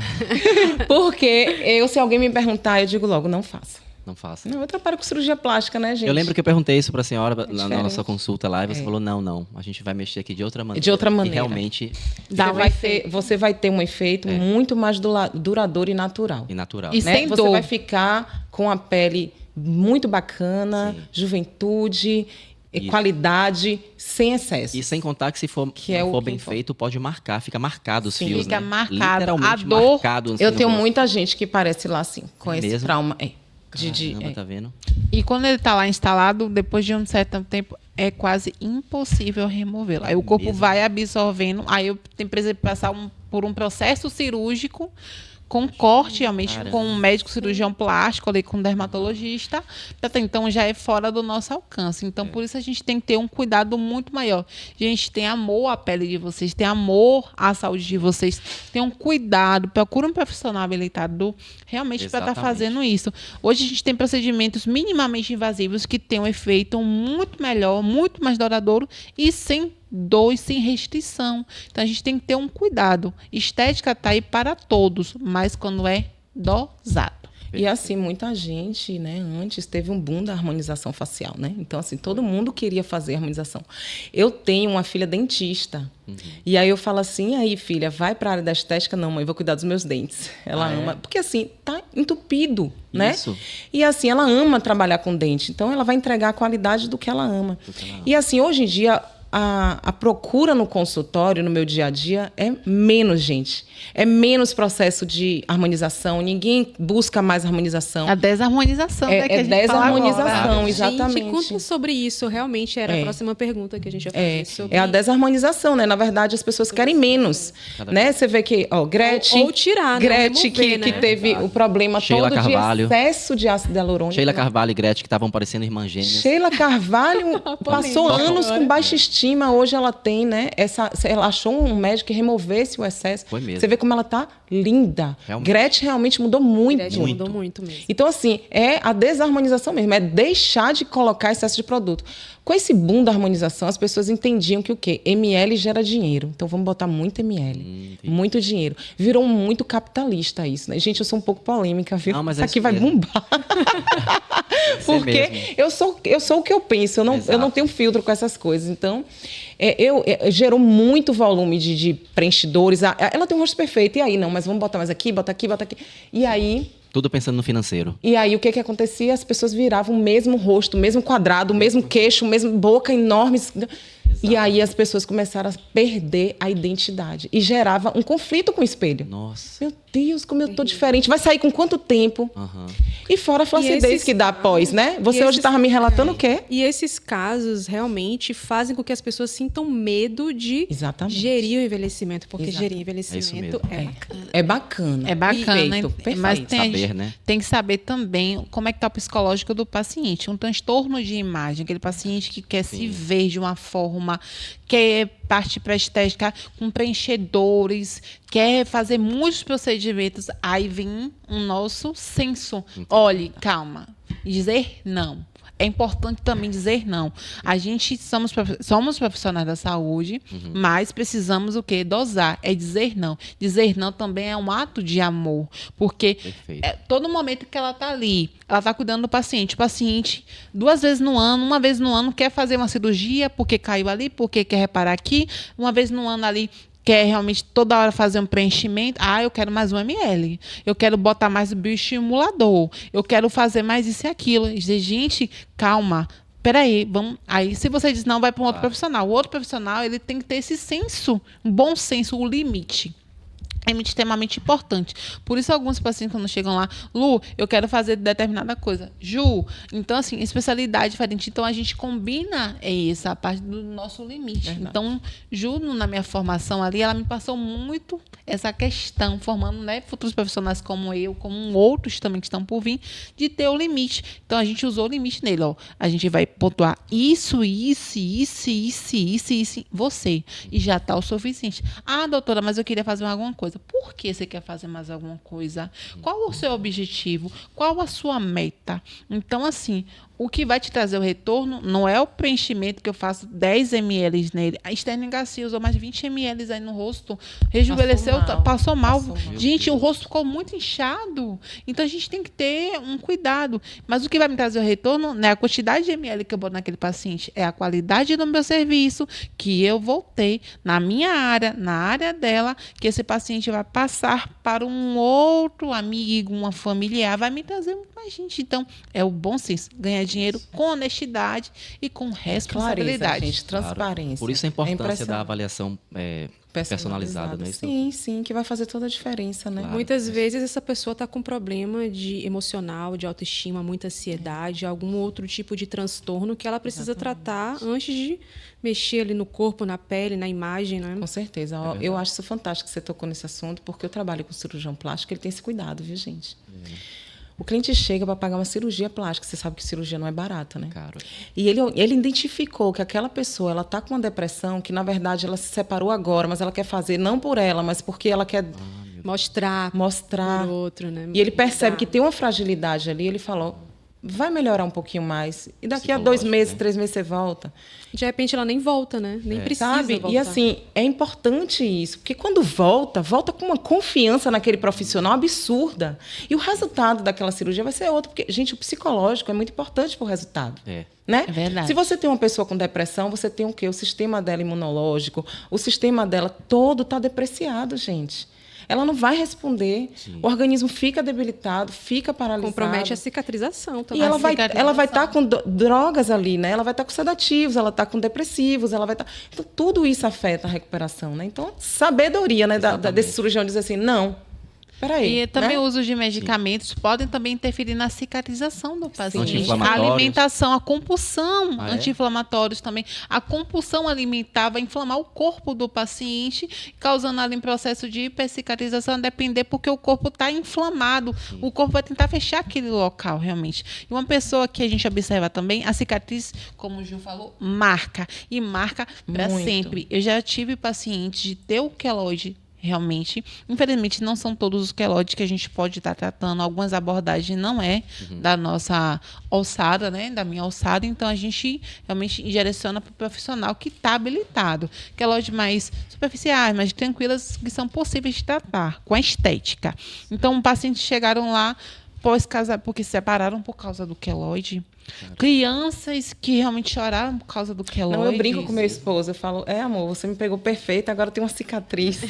Porque se alguém me perguntar, eu digo logo, não faça. Não faça. Não, eu trabalho com cirurgia plástica, né, gente? Eu lembro que eu perguntei isso pra senhora lá na diferente. nossa consulta lá, e você falou, não, a gente vai mexer aqui de outra maneira. De outra maneira. E realmente Dá um efeito. Você vai ter um efeito muito mais duradouro e natural. e natural. E Né? sem Você dor. vai ficar com a pele muito bacana, Sim. juventude, Isso. qualidade, sem excesso. E sem contar que se for, Que é não o for que bem importa. feito, pode marcar, fica marcado os Sim, fios, fica né? marcado. Literalmente A dor- marcado. assim, Eu no tenho rosto. muita gente que parece lá assim, com É esse mesmo? trauma. Caramba, tá vendo? E quando ele está lá instalado, depois de um certo tempo, é quase impossível removê-lo. Aí o corpo Mesmo? vai absorvendo, aí eu tenho que passar por um processo cirúrgico com corte, realmente, com um médico cirurgião plástico, ali, com um dermatologista, até então já é fora do nosso alcance. Então, por isso a gente tem que ter um cuidado muito maior. Gente, tem amor à pele de vocês, tem amor à saúde de vocês, tem um cuidado, procura um profissional habilitado realmente para estar fazendo isso. Hoje a gente tem procedimentos minimamente invasivos que têm um efeito muito melhor, muito mais duradouro e sem dor e sem restrição. Então, a gente tem que ter um cuidado. Estética está aí para todos, mas quando é dosado. E assim, muita gente, né, antes teve um boom da harmonização facial, né? Então, assim, todo mundo queria fazer harmonização. Eu tenho uma filha dentista. E aí eu falo assim, aí, filha, vai para a área da estética? Não, mãe, eu vou cuidar dos meus dentes. Ela ama. Porque, assim, tá entupido, né? E, assim, ela ama trabalhar com dente. Então, ela vai entregar a qualidade do que ela ama. E, assim, hoje em dia, a procura no consultório, no meu dia a dia, é menos, gente. É menos processo de harmonização. Ninguém busca mais harmonização. A desarmonização, né? Que a gente desarmonização, exatamente. Gente, conta sobre isso. Realmente era a próxima pergunta que a gente ia fazer. Sobre... É a desarmonização, né? Na verdade, as pessoas querem menos. Né? Você vê que, ó, Gretchen... Ou tirar, Gretchen, remover, que teve o problema Sheila todo Carvalho. de excesso de ácido hialurônico. Sheila Carvalho e Gretchen, que estavam parecendo irmãs gêmeas. Sheila Carvalho passou anos com baixa estima. Hoje ela tem, né? Ela achou um médico que removesse o excesso. Foi mesmo. Você vê como ela tá linda. Gretchen realmente mudou muito. Gretchen mudou muito mesmo. Então, assim, é a desarmonização mesmo. É deixar de colocar excesso de produto. Com esse boom da harmonização, as pessoas entendiam que o quê? ML gera dinheiro. Então, vamos botar muito ML. Muito dinheiro. Virou muito capitalista isso, né? Gente, eu sou um pouco polêmica, viu? Não, mas isso aqui vai bombar. Porque eu sou o que eu penso. Eu não tenho filtro com essas coisas. Então, gerou muito volume de preenchidores. Ela tem um rosto perfeito. E aí, não, mas vamos botar mais aqui, bota aqui, bota aqui. E aí... Tudo pensando no financeiro. E aí, o que acontecia? As pessoas viravam o mesmo rosto, o mesmo quadrado, o mesmo queixo, a mesma boca enorme. E aí, as pessoas começaram a perder a identidade. E gerava um conflito com o espelho. Nossa. Meu Deus, como eu tô diferente. Vai sair com quanto tempo? E fora a flacidez que dá após, né? Você hoje estava me relatando o quê? E esses casos realmente fazem com que as pessoas sintam medo de gerir o envelhecimento. Porque gerir envelhecimento é bacana. É bacana. É bacana, perfeito. Mas tem que saber também como é que está o psicológico do paciente. Um transtorno de imagem, aquele paciente que quer se ver de uma forma, quer partir para a estética com preenchedores, quer fazer muitos procedimentos, aí vem o nosso senso. Olhe, calma, dizer não. É importante também dizer não. A gente somos profissionais da saúde, mas precisamos o quê? Dosar. É dizer não. Dizer não também é um ato de amor. Porque todo momento que ela está ali, ela está cuidando do paciente. O paciente, 2 vezes no ano, 1 vez no ano, quer fazer uma cirurgia porque caiu ali, porque quer reparar aqui, 1 vez no ano ali, quer realmente toda hora fazer um preenchimento. Eu quero mais 1 ml. Eu quero botar mais bioestimulador. Eu quero fazer mais isso e aquilo. Gente, calma. Peraí, vamos. Aí, se você diz não, vai para um outro profissional. O outro profissional, ele tem que ter esse senso, um bom senso, o limite. É extremamente importante. Por isso, alguns pacientes, quando chegam lá, Lu, eu quero fazer determinada coisa. Ju, então, assim, especialidade diferente. Então, a gente combina essa parte do nosso limite. Verdade. Então, Ju, na minha formação ali, ela me passou muito essa questão, formando, né, futuros profissionais como eu, como outros também que estão por vir, de ter o limite. Então, a gente usou o limite nele. Ó. A gente vai pontuar isso, você. E já está o suficiente. Doutora, mas eu queria fazer alguma coisa. Por que você quer fazer mais alguma coisa? Qual o seu objetivo? Qual a sua meta? Então, assim, o que vai te trazer o retorno não é o preenchimento que eu faço 10 ml nele. A Sterling Garcia usou mais de 20 ml aí no rosto. Rejuvenesceu, passou mal. Gente, o rosto ficou muito inchado. Então, a gente tem que ter um cuidado. Mas o que vai me trazer o retorno não é a quantidade de ml que eu boto naquele paciente. É a qualidade do meu serviço que eu voltei na minha área, na área dela, que esse paciente vai passar para um outro amigo, uma familiar, vai me trazer muito mais gente. Então, é o bom senso. Ganhar dinheiro com honestidade e com responsabilidade. Clareza, gente, transparência. Por isso a importância da avaliação personalizada, não é isso? Sim, sim, que vai fazer toda a diferença, né? Claro. Muitas vezes essa pessoa está com problema de emocional, de autoestima, muita ansiedade, algum outro tipo de transtorno que ela precisa tratar antes de mexer ali no corpo, na pele, na imagem, né? Com certeza. Eu acho isso fantástico que você tocou nesse assunto, porque eu trabalho com cirurgião plástico, ele tem esse cuidado, viu, gente? O cliente chega para pagar uma cirurgia plástica, você sabe que cirurgia não é barata, né? Caro. E ele identificou que aquela pessoa, ela está com uma depressão, que na verdade ela se separou agora, mas ela quer fazer não por ela, mas porque ela quer Mostrar mostrar. por outro, né? E ele percebe que tem uma fragilidade ali, ele falou, vai melhorar um pouquinho mais. E daqui a 2 Psicológico, meses, né? 3 meses você volta. De repente ela nem volta, né? Nem precisa Sabe? voltar. E assim, é importante isso, porque quando volta com uma confiança naquele profissional absurda. E o resultado daquela cirurgia vai ser outro, porque, gente, o psicológico é muito importante para o resultado. Né? É verdade. Se você tem uma pessoa com depressão, você tem o quê? O sistema dela imunológico, o sistema dela todo está depreciado, gente. Ela não vai responder, o organismo fica debilitado, fica paralisado. Compromete a cicatrização também. E ela vai cicatrização. estar com drogas ali, né? Ela vai estar com sedativos, ela está com depressivos, ela vai estar... Então, tudo isso afeta a recuperação, né? Então, sabedoria, né, desse cirurgião dizer assim, não, peraí. E também né? o uso de medicamentos podem também interferir na cicatrização do paciente. A Anti-inflamatórios. alimentação, a compulsão, Ah, é? anti-inflamatórios também. A compulsão alimentar vai inflamar o corpo do paciente, causando ali um processo de hipercicatrização, a depender porque o corpo está inflamado. O corpo vai tentar fechar aquele local, realmente. E uma pessoa que a gente observa também, a cicatriz, como o Gil falou, marca. E marca para Muito. sempre. Eu já tive pacientes de ter o queloide realmente. Infelizmente, não são todos os queloides que a gente pode estar tratando. Algumas abordagens não é da nossa alçada, né? Da minha alçada. Então, a gente realmente direciona para o profissional que está habilitado. Queloides mais superficiais, mais tranquilas, que são possíveis de tratar com a estética. Então, pacientes chegaram lá pós-casar, porque se separaram por causa do queloide. Crianças que realmente choraram por causa do queloide. Não, eu brinco com meu esposo, eu falo, amor, você me pegou perfeita, agora tem uma cicatriz.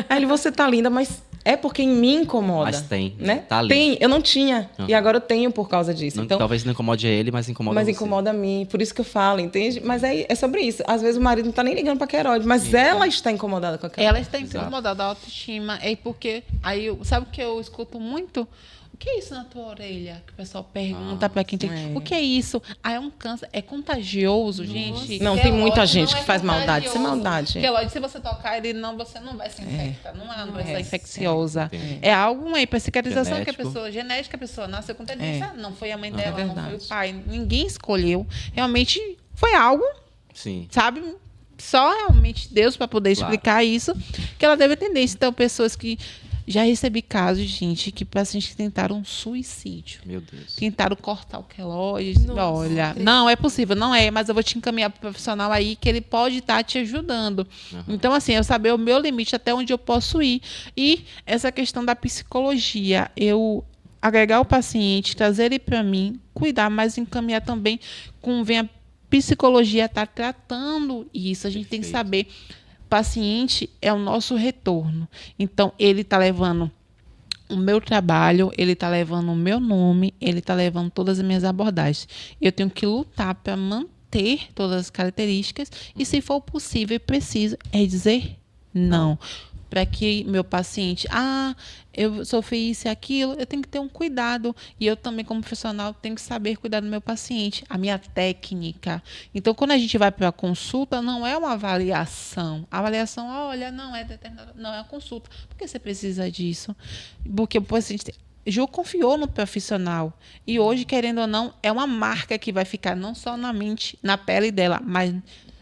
Aí ele, você tá linda, mas é porque em mim incomoda. Mas tem, né? tá ali. Tem, eu não tinha, Uhum. e agora eu tenho por causa disso. Não, Então, talvez não incomode ele, mas incomoda mas você. incomoda a mim, por isso que eu falo, entende? Mas é sobre isso. Às vezes o marido não tá nem ligando pra queloide, mas ela está incomodada com a queloide. Ela está incomodada da autoestima. É porque aí sabe o que eu escuto muito? O que é isso na tua orelha? Que o pessoal pergunta para quem tem. O que é isso? Ah, é um câncer. É contagioso, gente. Não, tem muita Queloide gente não que é faz maldade. Isso é contagioso. maldade. Queloide, se você tocar ele, você não vai se infectar. Não é uma doença infecciosa. Entendi. É algo, uma hipercicatrização que a Genético. pessoa, genética, a pessoa nasceu com tendência. Não foi a mãe dela, não foi o verdade. pai. Ninguém escolheu. Realmente foi algo, Sim. sabe? Só realmente Deus para poder Claro. explicar isso, que ela deve atender. Então, pessoas que já recebi casos de gente que pacientes que tentaram suicídio. Meu Deus. Tentaram cortar o queloide. Nossa, Olha, triste. não é possível, não é, mas eu vou te encaminhar para o profissional aí que ele pode estar te ajudando. Então, assim, eu saber o meu limite até onde eu posso ir. E essa questão da psicologia, eu agregar o paciente, trazer ele para mim, cuidar, mas encaminhar também com vem a psicologia estar tratando isso. A gente tem que Perfeito. saber. O paciente é o nosso retorno. Então, ele está levando o meu trabalho, ele está levando o meu nome, ele está levando todas as minhas abordagens. Eu tenho que lutar para manter todas as características e, se for possível e preciso, é dizer não. Para que meu paciente, eu sofri isso e aquilo, eu tenho que ter um cuidado. E eu também, como profissional, tenho que saber cuidar do meu paciente, a minha técnica. Então, quando a gente vai para a consulta, não é uma avaliação. A avaliação, olha, não é determinada, não é a consulta. Por que você precisa disso? Porque o paciente... Ju confiou no profissional. E hoje, querendo ou não, é uma marca que vai ficar não só na mente, na pele dela, mas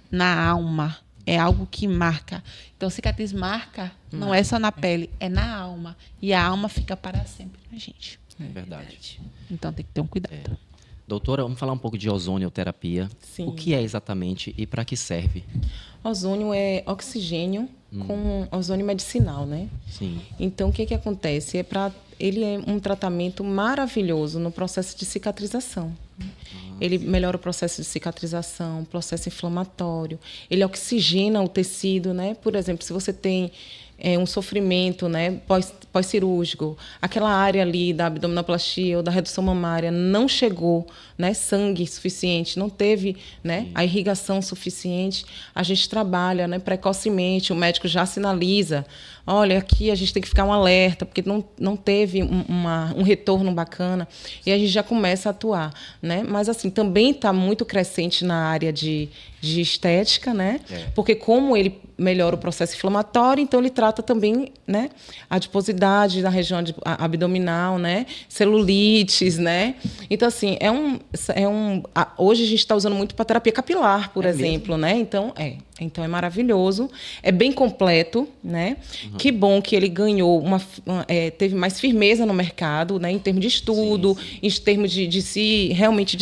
na alma. É algo que marca. Então, cicatriz marca não é só na pele, é na alma. E a alma fica para sempre na gente. É verdade. Então, tem que ter um cuidado. Doutora, vamos falar um pouco de ozonioterapia. Sim. O que é exatamente e para que serve? Ozônio é oxigênio com ozônio medicinal, né? Sim. Então, o que acontece? Ele é um tratamento maravilhoso no processo de cicatrização. Ele melhora o processo de cicatrização, processo inflamatório. Ele oxigena o tecido, né? Por exemplo, se você tem um sofrimento, né, pós-cirúrgico, aquela área ali da abdominoplastia ou da redução mamária não chegou né, sangue suficiente, não teve, né, a irrigação suficiente, a gente trabalha, né, precocemente, o médico já sinaliza, olha, aqui a gente tem que ficar um alerta, porque não teve um retorno bacana, e a gente já começa a atuar, né? Mas, assim, também está muito crescente na área de estética, né? Porque como ele melhora o processo inflamatório, então ele trata também, né, a adiposidade na região abdominal, né? Celulites, né? Então, assim, hoje a gente está usando muito para terapia capilar, por exemplo, né? Então é maravilhoso, é bem completo, né? Que bom que ele ganhou teve mais firmeza no mercado, né? Em termos de estudo, em termos de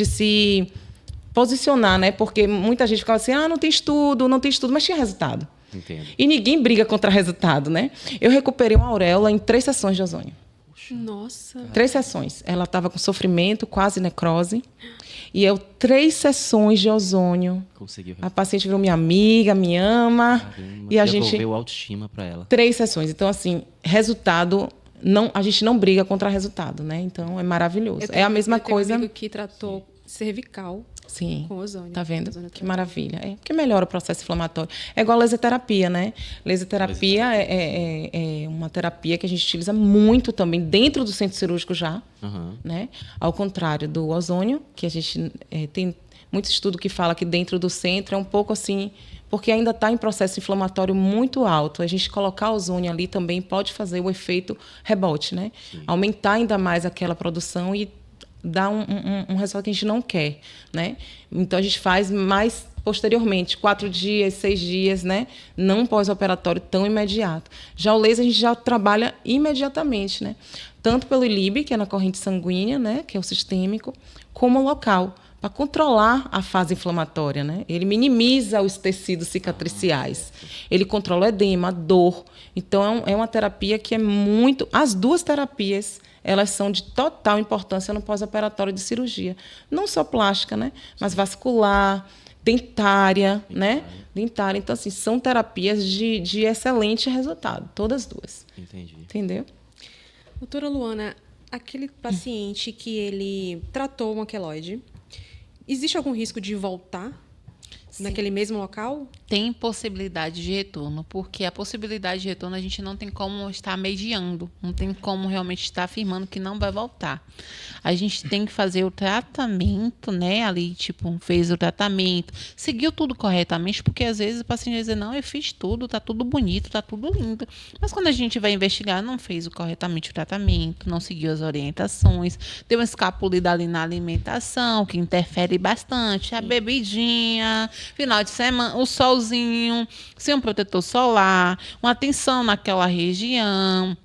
se posicionar, né? Porque muita gente ficava assim, não tem estudo, mas tinha resultado. Entendo. E ninguém briga contra resultado, né? Eu recuperei uma auréola em 3 sessões de ozônio. Nossa. 3 sessões. Ela estava com sofrimento, quase necrose. E 3 sessões de ozônio. Conseguiu. A paciente virou minha amiga, me ama. Caramba, e a gente devolveu autoestima para ela. 3 sessões. Então, assim, resultado... a gente não briga contra resultado, né? Então, é maravilhoso. É a mesma coisa... Um amigo que tratou cervical Sim. com ozônio. Tá vendo? Que maravilha. Porque melhora o processo inflamatório. É igual a laserterapia, né? Laserterapia é uma terapia que a gente utiliza muito também dentro do centro cirúrgico já, né? Ao contrário do ozônio, que a gente tem muito estudo que fala que dentro do centro é um pouco assim, porque ainda está em processo inflamatório muito alto. A gente colocar ozônio ali também pode fazer o efeito rebote, né? Sim. Aumentar ainda mais aquela produção e dá um resultado que a gente não quer, né? Então, a gente faz mais posteriormente, 4 dias, 6 dias, né? Não pós-operatório tão imediato. Já o laser, a gente já trabalha imediatamente, né? Tanto pelo ILIB, que é na corrente sanguínea, né? Que é o sistêmico, como o local, para controlar a fase inflamatória, né? Ele minimiza os tecidos cicatriciais. Ele controla o edema, a dor. Então, é uma terapia que é muito... As 2 terapias... elas são de total importância no pós-operatório de cirurgia. Não só plástica, né? Mas vascular, dentária, né? Dentária. Então, assim, são terapias de excelente resultado. Todas 2. Entendi. Entendeu? Doutora Luana, aquele paciente que ele tratou um queloide, existe algum risco de voltar naquele mesmo local? Tem possibilidade de retorno, porque a possibilidade de retorno a gente não tem como estar mediando, não tem como realmente estar afirmando que não vai voltar. A gente tem que fazer o tratamento, né? Ali, tipo, fez o tratamento, seguiu tudo corretamente, porque às vezes o paciente vai dizer, não, eu fiz tudo, tá tudo bonito, tá tudo lindo. Mas quando a gente vai investigar, não fez corretamente o tratamento, não seguiu as orientações, deu uma escapulida ali na alimentação, que interfere bastante, a bebidinha, final de semana, o solzinho, sem um protetor solar, uma atenção naquela região.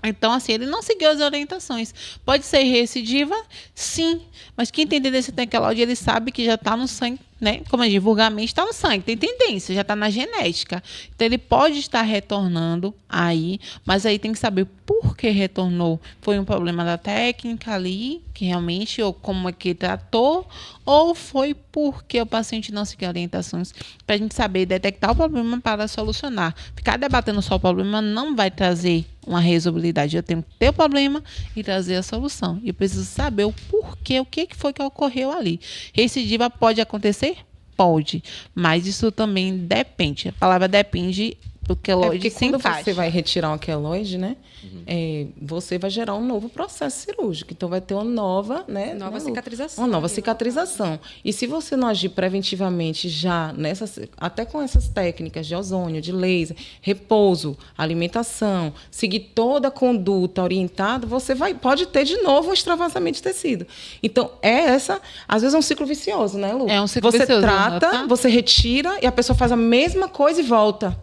Então, assim, ele não seguiu as orientações. Pode ser recidiva? Sim. Mas quem tem tendência tem aquela ele sabe que já está no sangue, né? Como é vulgarmente, está no sangue, tem tendência, já está na genética. Então, ele pode estar retornando aí, mas aí tem que saber por que retornou. Foi um problema da técnica ali, que realmente, ou como é que tratou, ou foi porque o paciente não seguiu orientações, para a gente saber detectar o problema para solucionar. Ficar debatendo só o problema não vai trazer uma resolubilidade. Eu tenho que ter o problema e trazer a solução. E eu preciso saber o porquê, o que foi que ocorreu ali. Recidiva pode acontecer? Pode. Mas isso também depende. A palavra depende do queloide porque se quando encaixa. você vai retirar um queloide, né? Você vai gerar um novo processo cirúrgico. Então, vai ter uma nova, né? Nova cicatrização. Uma nova cicatrização. E se você não agir preventivamente já, até com essas técnicas de ozônio, de laser, repouso, alimentação, seguir toda a conduta orientada, você pode ter de novo um extravasamento de tecido. Então, às vezes é um ciclo vicioso, né, Lu? É um ciclo vicioso. Você trata, você retira e a pessoa faz a mesma coisa e volta.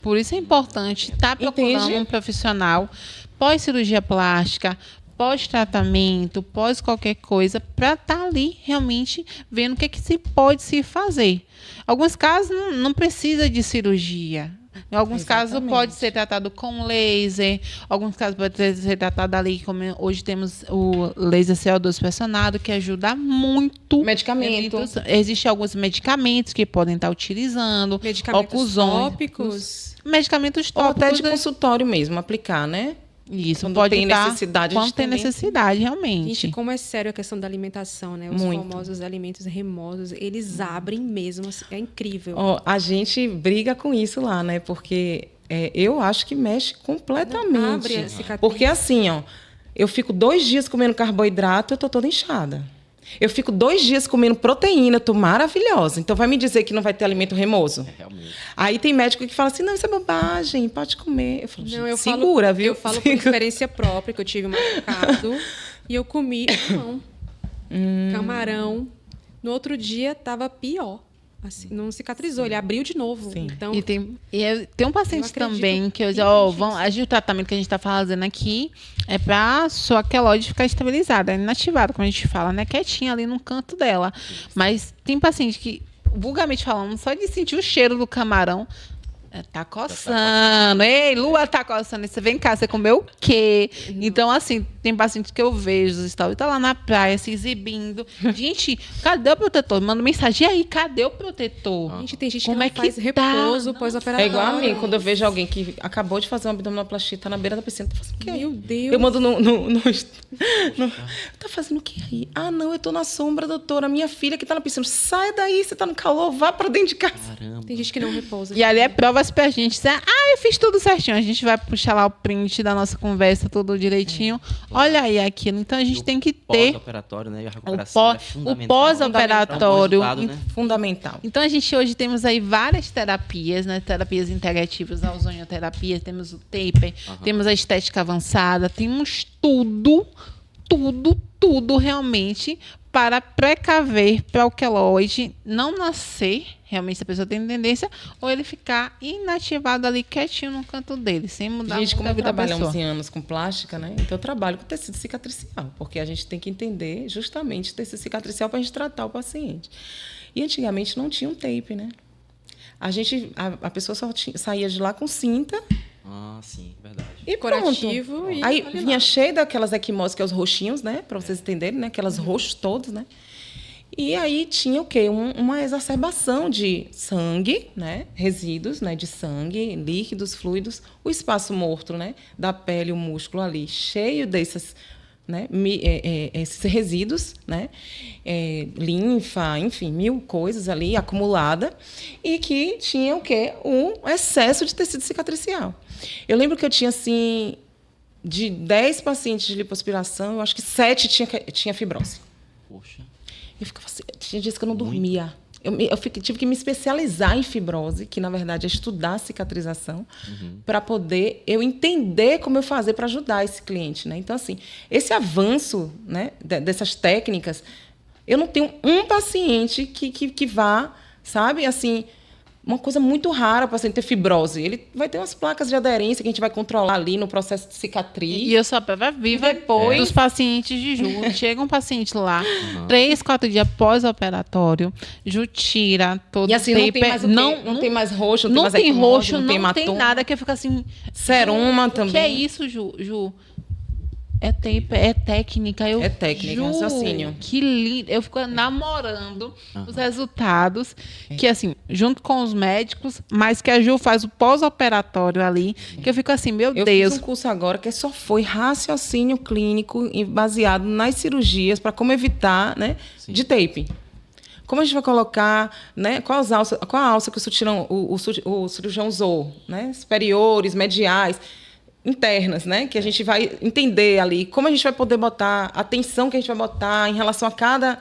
Por isso é importante estar procurando um profissional pós-cirurgia plástica, pós-tratamento, pós qualquer coisa, para estar ali realmente vendo o que se pode se fazer. Alguns casos não precisa de cirurgia. Em alguns casos pode ser tratado com laser, alguns casos pode ser tratado ali, como hoje temos o laser CO2 pressionado, que ajuda muito. Medicamento. Existem alguns medicamentos que podem estar utilizando. Medicamentos tópicos. Medicamentos tópicos. Ou até de consultório mesmo, aplicar, né? Isso, Quando pode tem estar necessidade, a quando gente tem também- necessidade, realmente. Gente, como é sério a questão da alimentação, né? Os Muito. famosos alimentos remosos, eles abrem mesmo, assim, é incrível. Ó, a gente briga com isso lá, né? Porque eu acho que mexe completamente. Abre a cicatriz. Porque assim, ó, eu fico 2 dias comendo carboidrato, eu tô toda inchada. Eu fico 2 dias comendo proteína, eu tô maravilhosa. Então vai me dizer que não vai ter alimento remoso? Realmente. Aí tem médico que fala assim, não, isso é bobagem, pode comer. Eu falo, Não, gente, eu falo, segura, viu? Eu falo por Segura. experiência própria, que eu tive um machucado e eu comi camarão. No outro dia, estava pior. Assim, não cicatrizou, ele abriu de novo. Sim. Então, Tem um paciente Eu acredito também que eu já, piamente vamos, o tratamento que a gente está fazendo aqui é para a sua queloide ficar estabilizada, inativada, como a gente fala, né? Quietinha ali no canto dela. Mas tem paciente que, vulgarmente falando, só de sentir o cheiro do camarão, tá coçando. Ei, Lua, tá coçando. Você vem cá, você comeu o quê? Então, assim, tem pacientes que eu vejo, tá lá na praia, se exibindo. Gente, cadê o protetor? Manda mensagem, e aí, cadê o protetor? gente, tem gente Como que não é que faz tá? repouso É pós-operatório. igual a mim, quando eu vejo alguém que acabou de fazer uma abdominoplastia, tá na beira da piscina, tá fazendo o quê? Meu Deus. Eu mando tá fazendo o quê aí? Ah, não, eu tô na sombra, doutora. Minha filha que tá na piscina. Sai daí, você tá no calor, vá pra dentro de casa. Caramba. Tem gente que não repousa. E ali é provas pra gente. Eu fiz tudo certinho. A gente vai puxar lá o print da nossa conversa, tudo direitinho. Olha aí aquilo. Então, a gente tem que ter Pós-operatório, né? E a o recuperação é o fundamental. pós-operatório. Para um bom resultado, né? Fundamental. Então, a gente hoje temos aí várias terapias, né? Terapias integrativas, a ozonioterapia, temos o taper, temos a estética avançada, temos tudo realmente para precaver para o queloide não nascer, realmente se a pessoa tem tendência, ou ele ficar inativado ali quietinho no canto dele, sem mudar Gente, muito como a eu vida da trabalho há pessoa. 11 anos com plástica, né? Então eu trabalho com tecido cicatricial, porque a gente tem que entender justamente tecido cicatricial para a gente tratar o paciente. E antigamente não tinha um tape, né? A pessoa só saía de lá com cinta Ah, sim, verdade. e Curativo pronto. e Aí olha vinha lá. cheio daquelas equimoses, que é os roxinhos, né? Para vocês entenderem, né? Aquelas roxos todos, né? E aí tinha o quê? Uma exacerbação de sangue, né? Resíduos, né? De sangue, líquidos, fluidos, o espaço morto, né? Da pele, o músculo ali, cheio desses, né? Esses resíduos, né? Linfa, enfim, 1000 coisas ali acumulada, e que tinha o quê? Um excesso de tecido cicatricial. Eu lembro que eu tinha, assim, de 10 pacientes de lipoaspiração, eu acho que 7 tinha fibrose. Poxa. Eu ficava assim, tinha dias que eu não dormia. Tive que me especializar em fibrose, que na verdade é estudar a cicatrização, para poder eu entender como eu fazer para ajudar esse cliente, né? Então, assim, esse avanço, né, dessas técnicas, eu não tenho um paciente que vá, sabe, assim, uma coisa muito rara para o paciente ter fibrose. Ele vai ter umas placas de aderência que a gente vai controlar ali no processo de cicatriz. E eu sou a prova viva Depois- dos pacientes de Ju. Chega um paciente lá, 3, 4 dias pós-operatório, Ju tira todo E assim, o não taper. tem mais o quê? Não tem mais roxo, não tem não mais tem equimose, roxo, não tem não tem hematoma. nada que eu fico assim. Seroma Ju, também. O que é isso, Ju? É taper, é técnica. É técnica, raciocínio. Que lindo. Eu fico namorando os resultados, que assim, junto com os médicos, mas que a Ju faz o pós-operatório ali, que eu fico assim, meu Eu Deus. fiz um curso agora que só foi raciocínio clínico baseado nas cirurgias para como evitar, né, de tape. Como a gente vai colocar, né, qual a alça que o cirurgião usou, né, superiores, mediais, internas, né, que a gente vai entender ali, como a gente vai poder botar, a tensão que a gente vai botar em relação a cada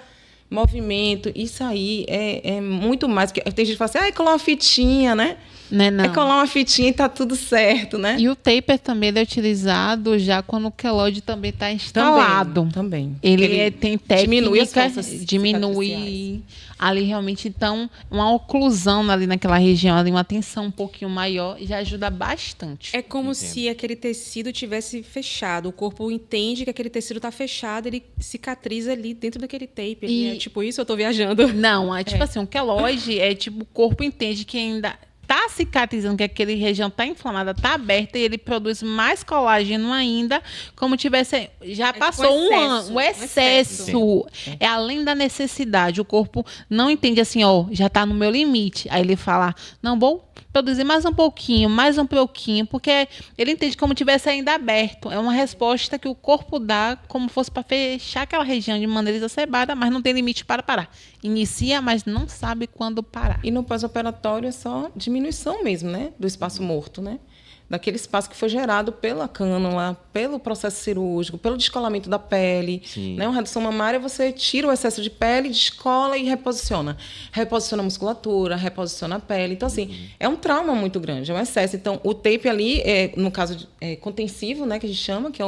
movimento. Isso aí é muito mais. Porque tem gente que fala assim, colar uma fitinha, né? Não. É colar uma fitinha e tá tudo certo, né? E o taper também ele é utilizado já quando o queloide também está instalado. Também. Ele tem técnica, diminui as forças diminui cicatriciais. ali realmente, então, uma oclusão ali naquela região, ali, uma tensão um pouquinho maior, já ajuda bastante. É como se aquele tecido tivesse fechado. O corpo entende que aquele tecido está fechado, ele cicatriza ali dentro daquele tape. E- É tipo isso, eu tô viajando. Não, é tipo assim, um queloide é tipo, o corpo entende que ainda está cicatrizando, que aquele região está inflamada, está aberta, e ele produz mais colágeno ainda, como tivesse... Já passou um ano, o excesso. É além da necessidade. O corpo não entende assim, já está no meu limite. Aí ele fala, não, vou produzir mais um pouquinho, porque ele entende como tivesse ainda aberto. É uma resposta que o corpo dá como fosse para fechar aquela região de maneira exacerbada, mas não tem limite para parar. Inicia, mas não sabe quando parar. E no pós-operatório é só diminuição mesmo, né? Do espaço morto, né? Daquele espaço que foi gerado pela cânula, pelo processo cirúrgico, pelo descolamento da pele. Né? Uma redução mamária, você tira o excesso de pele, descola e reposiciona. Reposiciona a musculatura, reposiciona a pele. Então, assim, é um trauma muito grande, é um excesso. Então, o tape ali, no caso contensivo, né, que a gente chama, que é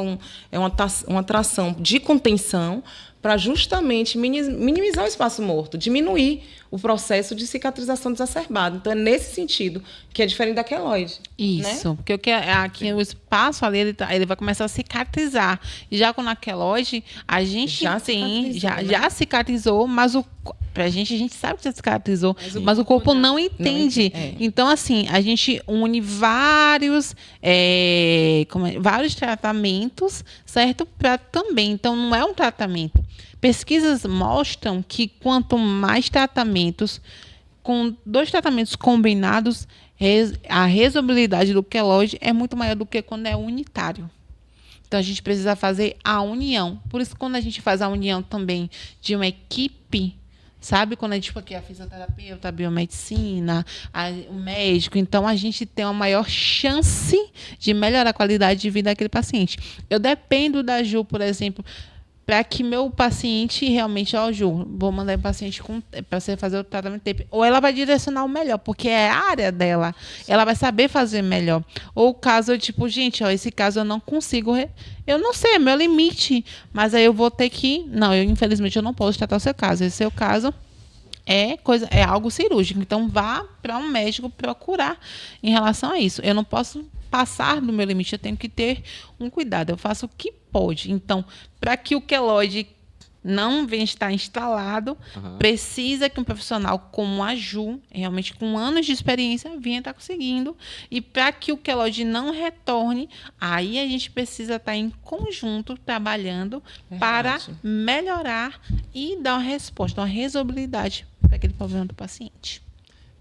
uma tração de contenção, para justamente minimizar o espaço morto, diminuir o processo de cicatrização exacerbada. Então, é nesse sentido que é diferente da queloide. Isso, né? porque aqui o espaço ali, ele vai começar a cicatrizar. E já com a queloide, a gente já cicatrizou, mas pra gente, a gente sabe que já cicatrizou, mas o corpo não entende. Então, assim, a gente une vários tratamentos, certo? Para também. Então, não é um tratamento. Pesquisas mostram que quanto mais tratamentos, com 2 tratamentos combinados, a resolvibilidade do queloide é muito maior do que quando é unitário. Então, a gente precisa fazer a união. Por isso, quando a gente faz a união também de uma equipe, sabe? Quando a gente aqui a fisioterapeuta, a biomedicina, o médico, então a gente tem uma maior chance de melhorar a qualidade de vida daquele paciente. Eu dependo da Ju, por exemplo, para que meu paciente realmente, Ju, vou mandar o paciente para você fazer o tratamento de tape. Ou ela vai direcionar o melhor, porque é a área dela. Ela vai saber fazer melhor. Ou caso, tipo, gente, esse caso eu não consigo, eu não sei, é meu limite. Mas aí eu vou ter que... Não, infelizmente eu não posso tratar o seu caso. Esse seu caso é algo cirúrgico. Então, vá para um médico procurar em relação a isso. Eu não posso passar do meu limite, eu tenho que ter um cuidado. Eu faço o que pode. Então, para que o queloide não venha estar instalado, precisa que um profissional como a Ju, realmente com anos de experiência, venha estar conseguindo. E para que o queloide não retorne, aí a gente precisa estar em conjunto, trabalhando para melhorar e dar uma resposta, uma resolvibilidade para aquele problema do paciente.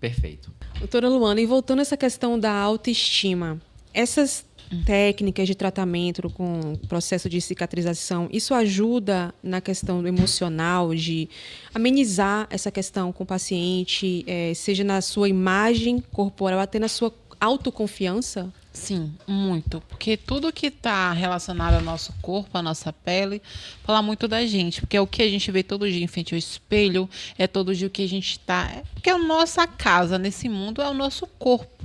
Perfeito. Doutora Luana, e voltando a essa questão da autoestima, essas técnicas de tratamento com processo de cicatrização, isso ajuda na questão do emocional, de amenizar essa questão com o paciente, seja na sua imagem corporal, até na sua autoconfiança? Sim, muito. Porque tudo que está relacionado ao nosso corpo, à nossa pele, fala muito da gente. Porque é o que a gente vê todo dia em frente ao espelho, é todo dia o que a gente está... Porque a nossa casa nesse mundo é o nosso corpo.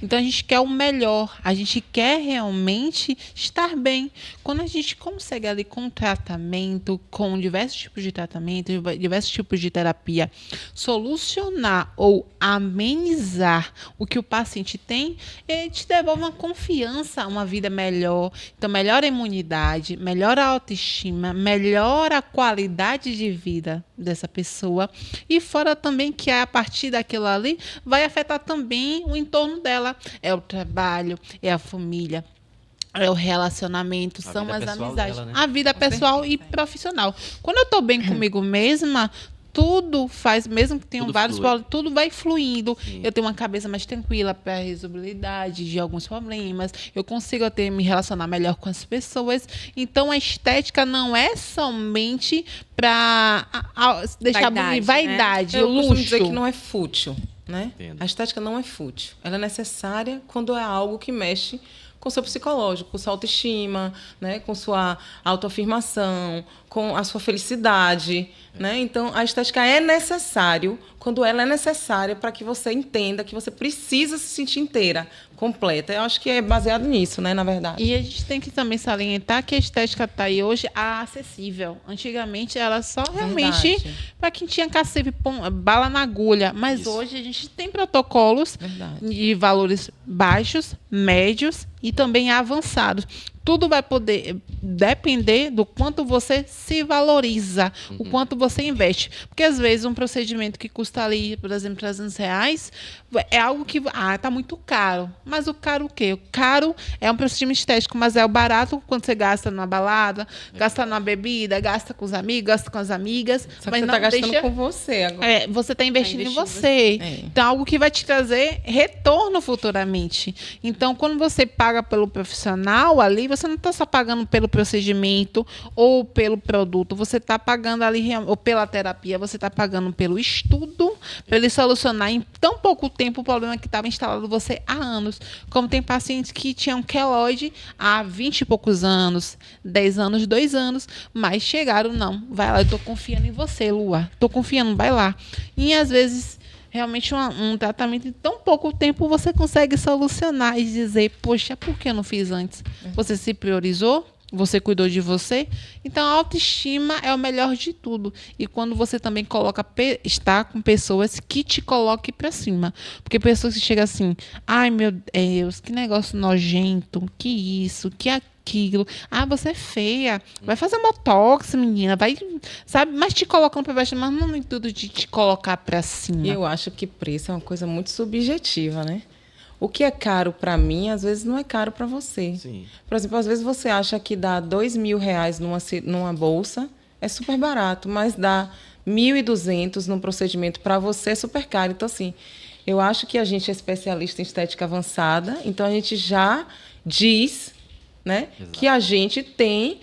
Então, a gente quer o melhor, a gente quer realmente estar bem. Quando a gente consegue ali com tratamento, com diversos tipos de tratamento, diversos tipos de terapia, solucionar ou amenizar o que o paciente tem, ele te devolve uma confiança, uma vida melhor. Então, melhora a imunidade, melhora a autoestima, melhora a qualidade de vida dessa pessoa. E fora também que a partir daquilo ali vai afetar também o entorno dela. É o trabalho, é a família, é o relacionamento, são as amizades. Dela, né? A vida pessoal e profissional. Quando eu estou bem comigo mesma, tudo faz, mesmo que tenham vários problemas, tudo vai fluindo. Sim. Eu tenho uma cabeça mais tranquila para a resolvibilidade de alguns problemas. Eu consigo me relacionar melhor com as pessoas. Então, a estética não é somente para deixar vaidade, né? Eu luxo. costumo dizer que não é fútil, né? A estética não é fútil. Ela é necessária quando é algo que mexe com o seu psicológico, com sua autoestima, né? Com sua autoafirmação, com a sua felicidade. Né? Então, a estética é necessário quando ela é necessária para que você entenda que você precisa se sentir inteira, completa. Eu acho que é baseado nisso, né, na verdade. E a gente tem que também salientar que a estética está aí hoje acessível. Antigamente, era só realmente para quem tinha cacife, bala na agulha. Mas hoje a gente tem protocolos de valores baixos, médios e também avançados. Tudo vai poder depender do quanto você se valoriza, o quanto você investe. Porque, às vezes, um procedimento que custa ali, por exemplo, R$300, é algo que tá muito caro. Mas o caro o quê? O caro é um procedimento estético, mas é o barato quando você gasta numa balada, gasta numa bebida, gasta com os amigos, gasta com as amigas. Só que mas você não está gastando deixa... com você agora. você está investindo em investindo você. É. Então, algo que vai te trazer retorno futuramente. Então, quando você paga pelo profissional ali, você não está só pagando pelo procedimento ou pelo produto, você está pagando ali, ou pela terapia, você está pagando pelo estudo, para ele solucionar em tão pouco tempo o problema que estava instalado em você há anos. Como tem pacientes que tinham queloide há 20 e poucos anos, 10 anos, 2 anos, mas chegaram, não, vai lá, eu estou confiando em você, Lua, estou confiando, vai lá. E às vezes, realmente um tratamento em tão pouco tempo você consegue solucionar e dizer, poxa, por que eu não fiz antes? Você se priorizou? Você cuidou de você? Então, a autoestima é o melhor de tudo. E quando você também está com pessoas que te coloquem para cima. Porque pessoas que chegam assim, ai meu Deus, que negócio nojento, que isso, que aquilo. Ah, você é feia. Vai fazer botox, menina. Vai, sabe? Mas te colocam para baixo, mas não no intuito de te colocar para cima. Eu acho que preço é uma coisa muito subjetiva, né? O que é caro para mim, às vezes não é caro para você. Sim. Por exemplo, às vezes você acha que dá R$2.000 numa bolsa, é super barato, mas dá 1.200 num procedimento para você é super caro. Então, assim, eu acho que a gente é especialista em estética avançada, então a gente já diz, né, que a gente tem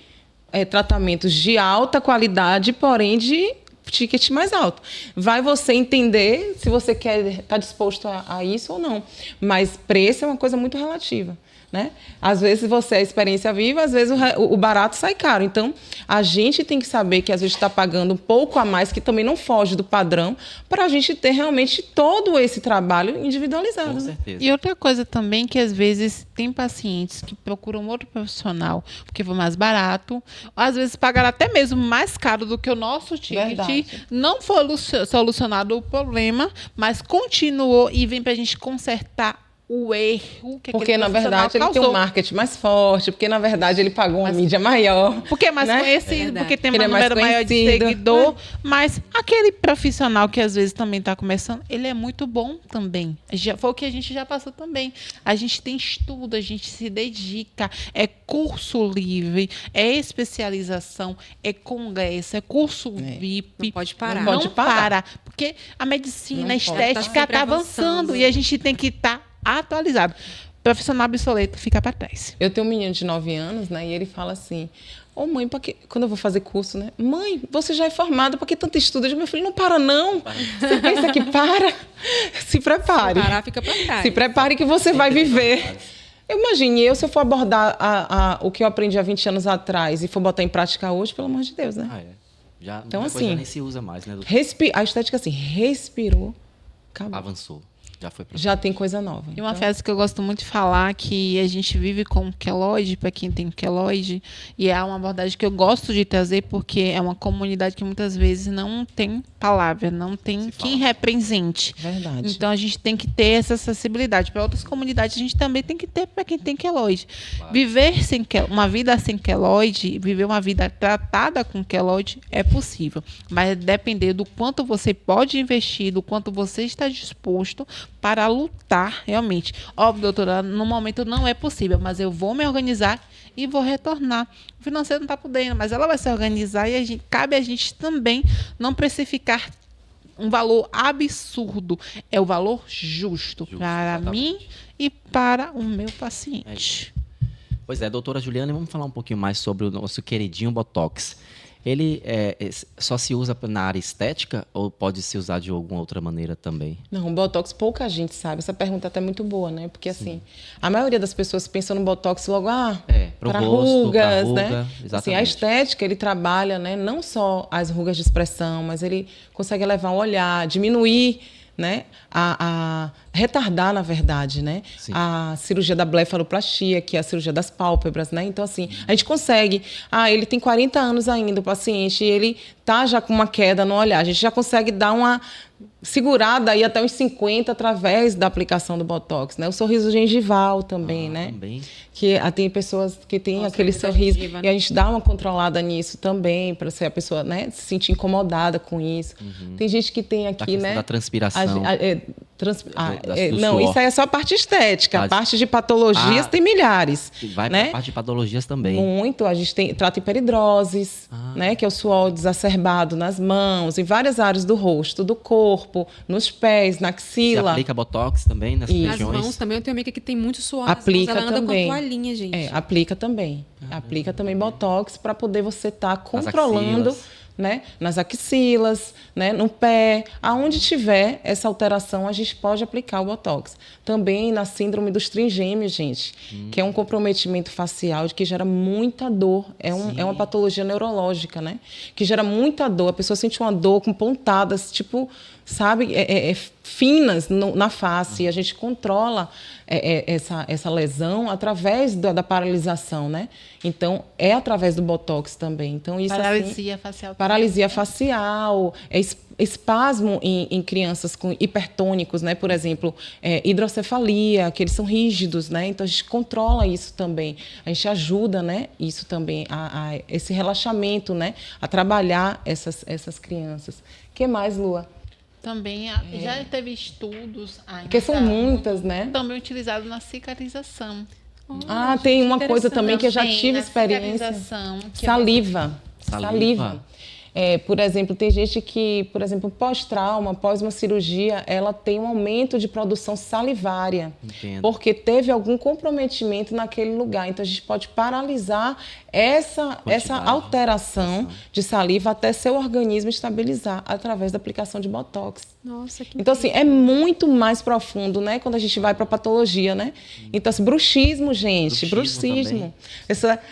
tratamentos de alta qualidade, porém de ticket mais alto. Vai você entender se você está disposto a isso ou não. Mas preço é uma coisa muito relativa, né? Às vezes você é experiência viva, às vezes o barato sai caro. Então, a gente tem que saber que às vezes está pagando um pouco a mais, que também não foge do padrão, para a gente ter realmente todo esse trabalho individualizado. Com Né? certeza. E outra coisa também que às vezes tem pacientes que procuram outro profissional porque foi mais barato, às vezes pagaram até mesmo mais caro do que o nosso ticket, Verdade. não foi solucionado o problema, mas continuou e vem para a gente consertar o erro que Porque, aquele na profissional verdade, ele tem um causou. marketing mais forte, porque, na verdade, ele pagou uma mídia maior. Porque é mais né? conhecido, porque tem um Ele é mais número maior de conhecido. seguidor. Mas aquele profissional que às vezes também está começando, ele é muito bom também. Foi o que a gente já passou também. A gente tem estudo, a gente se dedica. É curso livre, é especialização, é congresso, é curso VIP. Não pode parar. Não pode parar. Porque a medicina, Não a pode. estética Tá sempre está avançando. avançando. E a gente tem que estar atualizado. Profissional obsoleto fica para trás. Eu tenho um menino de 9 anos, né? E ele fala assim: ô mãe, quando eu vou fazer curso, né? Mãe, você já é formada, por que tanto estudo? Eu digo, meu filho, não para, não. Você pensa que para? Se prepare. Se parar, fica pra trás. Se prepare que você vai viver. Imagine, se eu for abordar o que eu aprendi há 20 anos atrás e for botar em prática hoje, pelo amor de Deus, né? Ah, é. Já, Então, muita coisa assim, nem se usa mais, né? A estética, assim, respirou, acabou. Avançou. Já foi pra Já tem coisa nova. E uma Então, frase que eu gosto muito de falar, que a gente vive com queloide, para quem tem queloide, e é uma abordagem que eu gosto de trazer, porque é uma comunidade que muitas vezes não tem palavra, não tem quem represente. Verdade. Então a gente tem que ter essa acessibilidade. Para outras comunidades, a gente também tem que ter para quem tem queloide. Claro. Viver uma vida sem queloide, viver uma vida tratada com queloide é possível, mas depender do quanto você pode investir, do quanto você está disposto para lutar realmente. Óbvio, doutora, no momento não é possível, mas eu vou me organizar e vou retornar. O financeiro não está podendo, mas ela vai se organizar e cabe a gente também não precificar um valor absurdo. É o valor justo para exatamente. mim e para o meu paciente. Pois é, doutora Juliana, vamos falar um pouquinho mais sobre o nosso queridinho Botox. Ele só se usa na área estética ou pode se usar de alguma outra maneira também? Não, o Botox pouca gente sabe. Essa pergunta até é muito boa, né? Porque, assim, a maioria das pessoas pensa no Botox logo, pro para rosto, pra rugas, ruga, né? exatamente. Assim, a estética, ele trabalha, né? Não só as rugas de expressão, mas ele consegue elevar o olhar, diminuir, né? Retardar, na verdade, né? Sim. A cirurgia da blefaroplastia, que é a cirurgia das pálpebras, né? Então, assim, a gente consegue. Ele tem 40 anos ainda, o paciente, e ele tá já com uma queda no olhar. A gente já consegue dar uma segurada aí até uns 50 através da aplicação do Botox, né? O sorriso gengival também, né? Também. Que tem pessoas que têm aquele sorriso gengiva, e né? a gente dá uma controlada nisso também, para a pessoa, né, se sentir incomodada com isso. Tem gente que tem Da aqui, questão né? da transpiração. Do Não, suor. isso aí é só a parte estética. A Ah, parte de patologias tem milhares. Vai né? para a parte de patologias também. Muito. A gente trata hiperidroses, né? Que é o suor exacerbado nas mãos, em várias áreas do rosto, do corpo, nos pés, na Se axila. aplica Botox também nas Isso. Nas regiões. mãos também eu tenho uma amiga que tem muito suor nas Aplica mãos, ela anda também. com toalhinha, gente. Aplica também. Aplica também Botox para poder você estar controlando, axilas. né? Nas axilas, né? No pé. Aonde tiver essa alteração, a gente pode aplicar o Botox. Também na síndrome dos trigêmeos, gente, que é um comprometimento facial de que gera muita dor. É uma patologia neurológica, né? Que gera muita dor. A pessoa sente uma dor com pontadas, tipo, sabe, finas na face. E a gente controla essa lesão através da paralisação, né? Então, é através do Botox também. Então, isso Paralisia facial. paralisia facial, espasmo em crianças com hipertônicos, né? Por exemplo, hidrocefalia, que eles são rígidos, né? Então a gente controla isso também. A gente ajuda, né? Isso também, a esse relaxamento, né? A trabalhar essas crianças. O que mais, Lua? Também já teve estudos Porque são muitas, né? também utilizados na cicatrização. Tem uma coisa também que eu já Também tive na experiência. cicatrização, que Saliva. Saliva. Por exemplo, tem gente que, por exemplo, pós-trauma, após uma cirurgia, ela tem um aumento de produção salivária. Entendo. Porque teve algum comprometimento naquele lugar. Então, a gente pode paralisar essa alteração de saliva até seu organismo estabilizar através da aplicação de Botox. Nossa, que Então, assim, é muito mais profundo, né? Quando a gente vai para patologia, né? Então, assim, bruxismo, gente. Bruxismo Bruxismo.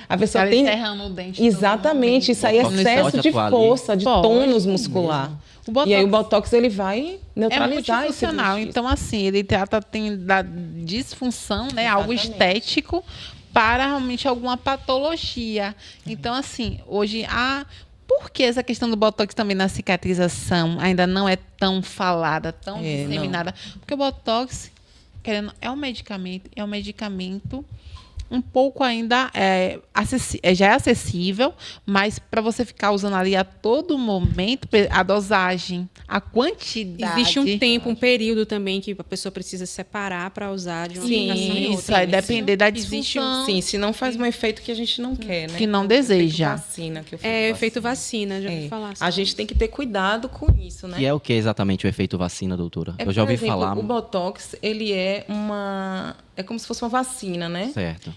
A pessoa ela tem... encerrando o dente. Exatamente. Isso aí é Botox excesso pode de atuar ali? força, de Pode tônus muscular. O Botox E aí o Botox, ele vai é neutralizar esse multifuncional. bruxismo. Então, assim, ele trata da disfunção, né? Algo Exatamente. estético para realmente alguma patologia. Então, assim, hoje por que essa questão do Botox também na cicatrização ainda não é tão falada, tão disseminada? Porque o Botox, querendo, é um medicamento um pouco ainda já é acessível, mas para você ficar usando ali a todo momento, a dosagem, a quantidade. Existe um tempo, um período também que a pessoa precisa separar para usar de uma aplicação e outra. Isso, vai depender da Existe disfunção. Sim, se não faz um efeito que a gente não quer, né? Que não É o deseja. efeito vacina, que eu falo efeito vacina, já ouvi falar. A gente tem que ter cuidado com isso, né? E é o que exatamente o efeito vacina, doutora? Eu já por ouvi exemplo, falar. O Botox, ele é como se fosse uma vacina, né? Certo.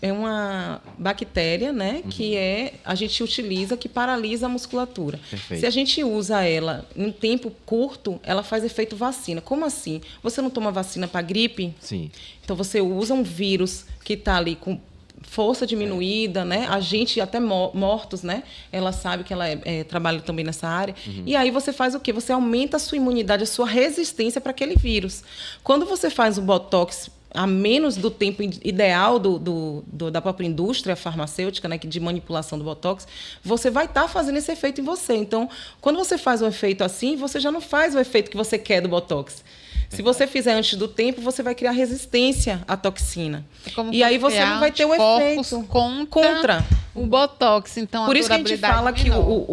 É uma bactéria, né, que a gente utiliza, que paralisa a musculatura. Perfeito. Se a gente usa ela em tempo curto, ela faz efeito vacina. Como assim? Você não toma vacina para gripe? Sim. Então você usa um vírus que está ali com força diminuída, né? A gente até mortos, né? Ela sabe que ela trabalha também nessa área. E aí você faz o quê? Você aumenta a sua imunidade, a sua resistência para aquele vírus. Quando você faz o Botox a menos do tempo ideal da própria indústria farmacêutica, né, de manipulação do Botox, você vai estar fazendo esse efeito em você. Então, quando você faz um efeito assim, você já não faz o efeito que você quer do Botox. Se você fizer antes do tempo, você vai criar resistência à toxina. E aí você não vai ter o efeito contra o Botox. Então, por isso que a gente fala que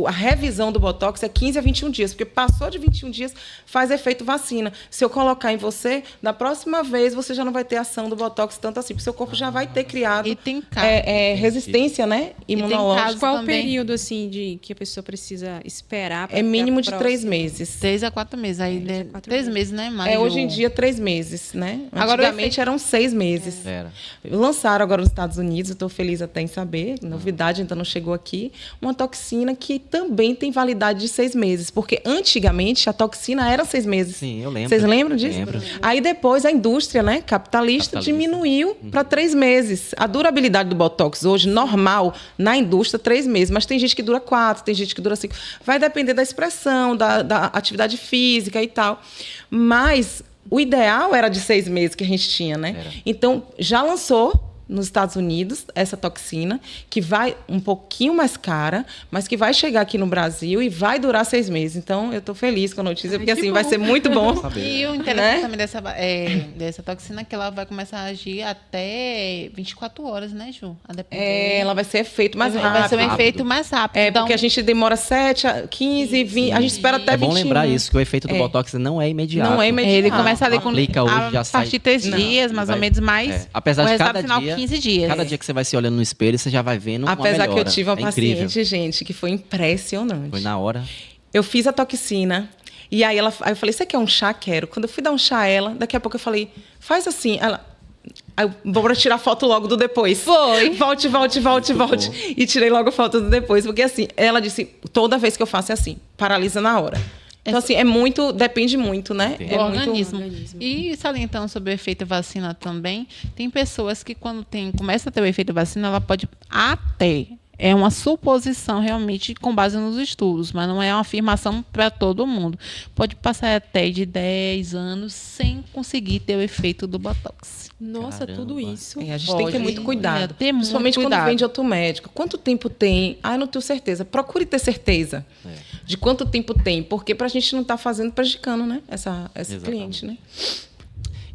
a revisão do Botox é 15 a 21 dias, porque passou de 21 dias, faz efeito vacina. Se eu colocar em você, da próxima vez você já não vai ter ação do Botox tanto assim, porque seu corpo já vai ter criado resistência, né, imunológica. Qual o período assim que a pessoa precisa esperar? É mínimo de 3 meses. 3 a 4 meses. Aí 3 meses, né? Mais hoje em dia, 3 meses, né? Agora, antigamente eram 6 meses. Era. Lançaram agora nos Estados Unidos, eu estou feliz até em saber, novidade ainda não chegou aqui, uma toxina que também tem validade de 6 meses, porque antigamente a toxina era 6 meses. Sim, eu lembro. Vocês lembram disso? Lembro. Aí depois a indústria, né, capitalista diminuiu para 3 meses. A durabilidade do Botox hoje, normal, na indústria, 3 meses, mas tem gente que dura 4, tem gente que dura 5. Vai depender da expressão, da atividade física e tal. Mas o ideal era de 6 meses que a gente tinha, né? Era. Então, já lançou nos Estados Unidos, essa toxina, que vai um pouquinho mais cara, mas que vai chegar aqui no Brasil e vai durar 6 meses. Então, eu estou feliz com a notícia, porque assim, vai ser muito bom. E o interessante também dessa toxina é que ela vai começar a agir até 24 horas, né, Ju? A depender. Ela vai ser efeito mais rápido. Vai ser um efeito mais rápido. Então, porque a gente demora 7, 15, 20, a gente espera até 21. É bom lembrar isso, que o efeito do Botox não é imediato. Não é imediato. Ele começa ali com aplica hoje, já a partir de 3 dias, mais ou menos, mais apesar o de resultado cada final dia, 15 dias. Cada dia que você vai se olhando no espelho, você já vai vendo uma Apesar melhora. que eu tive uma incrível. paciente, gente, que foi impressionante. Foi na hora. Eu fiz a toxina. E aí, aí eu falei, você quer um chá? Quero. Quando eu fui dar um chá a ela, daqui a pouco eu falei, faz assim. Ela, aí eu vou tirar foto logo do depois. Foi. Volte. E tirei logo foto do depois. Porque assim, ela disse, toda vez que eu faço é assim, paralisa na hora. Então, assim, depende muito, né? Do organismo. E salientando sobre o efeito vacina também, tem pessoas que quando começa a ter o efeito vacina, ela pode até... É uma suposição realmente com base nos estudos, mas não é uma afirmação para todo mundo. Pode passar até de 10 anos sem conseguir ter o efeito do Botox. Nossa, Caramba. tudo isso. A gente tem que ter muito cuidado. Principalmente quando vem de outro médico. Quanto tempo tem? Eu não tenho certeza. Procure ter certeza de quanto tempo tem, porque para a gente não estar prejudicando, né? Essa cliente, né?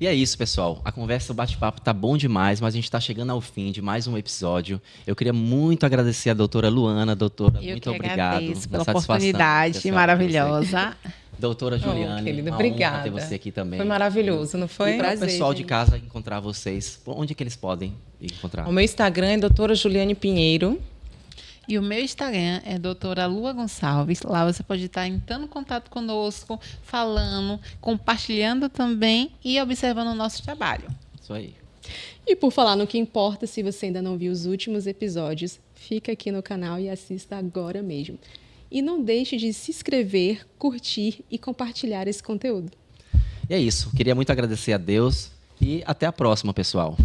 E é isso, pessoal. A conversa, o bate-papo tá bom demais, mas a gente está chegando ao fim de mais um episódio. Eu queria muito agradecer a doutora Luana. Doutora, muito obrigado pela oportunidade maravilhosa. Doutora Juliane, querida, uma obrigada. honra ter você aqui também. Foi maravilhoso, não foi? E para o Prazer, pessoal de gente. casa encontrar vocês, onde é que eles podem encontrar? O meu Instagram é doutora Juliane Pinheiro. E o meu Instagram é doutora Lua Gonçalves. Lá você pode estar entrando em contato conosco, falando, compartilhando também e observando o nosso trabalho. Isso aí. E por falar no que importa, se você ainda não viu os últimos episódios, fica aqui no canal e assista agora mesmo. E não deixe de se inscrever, curtir e compartilhar esse conteúdo. E é isso. Queria muito agradecer a Deus e até a próxima, pessoal.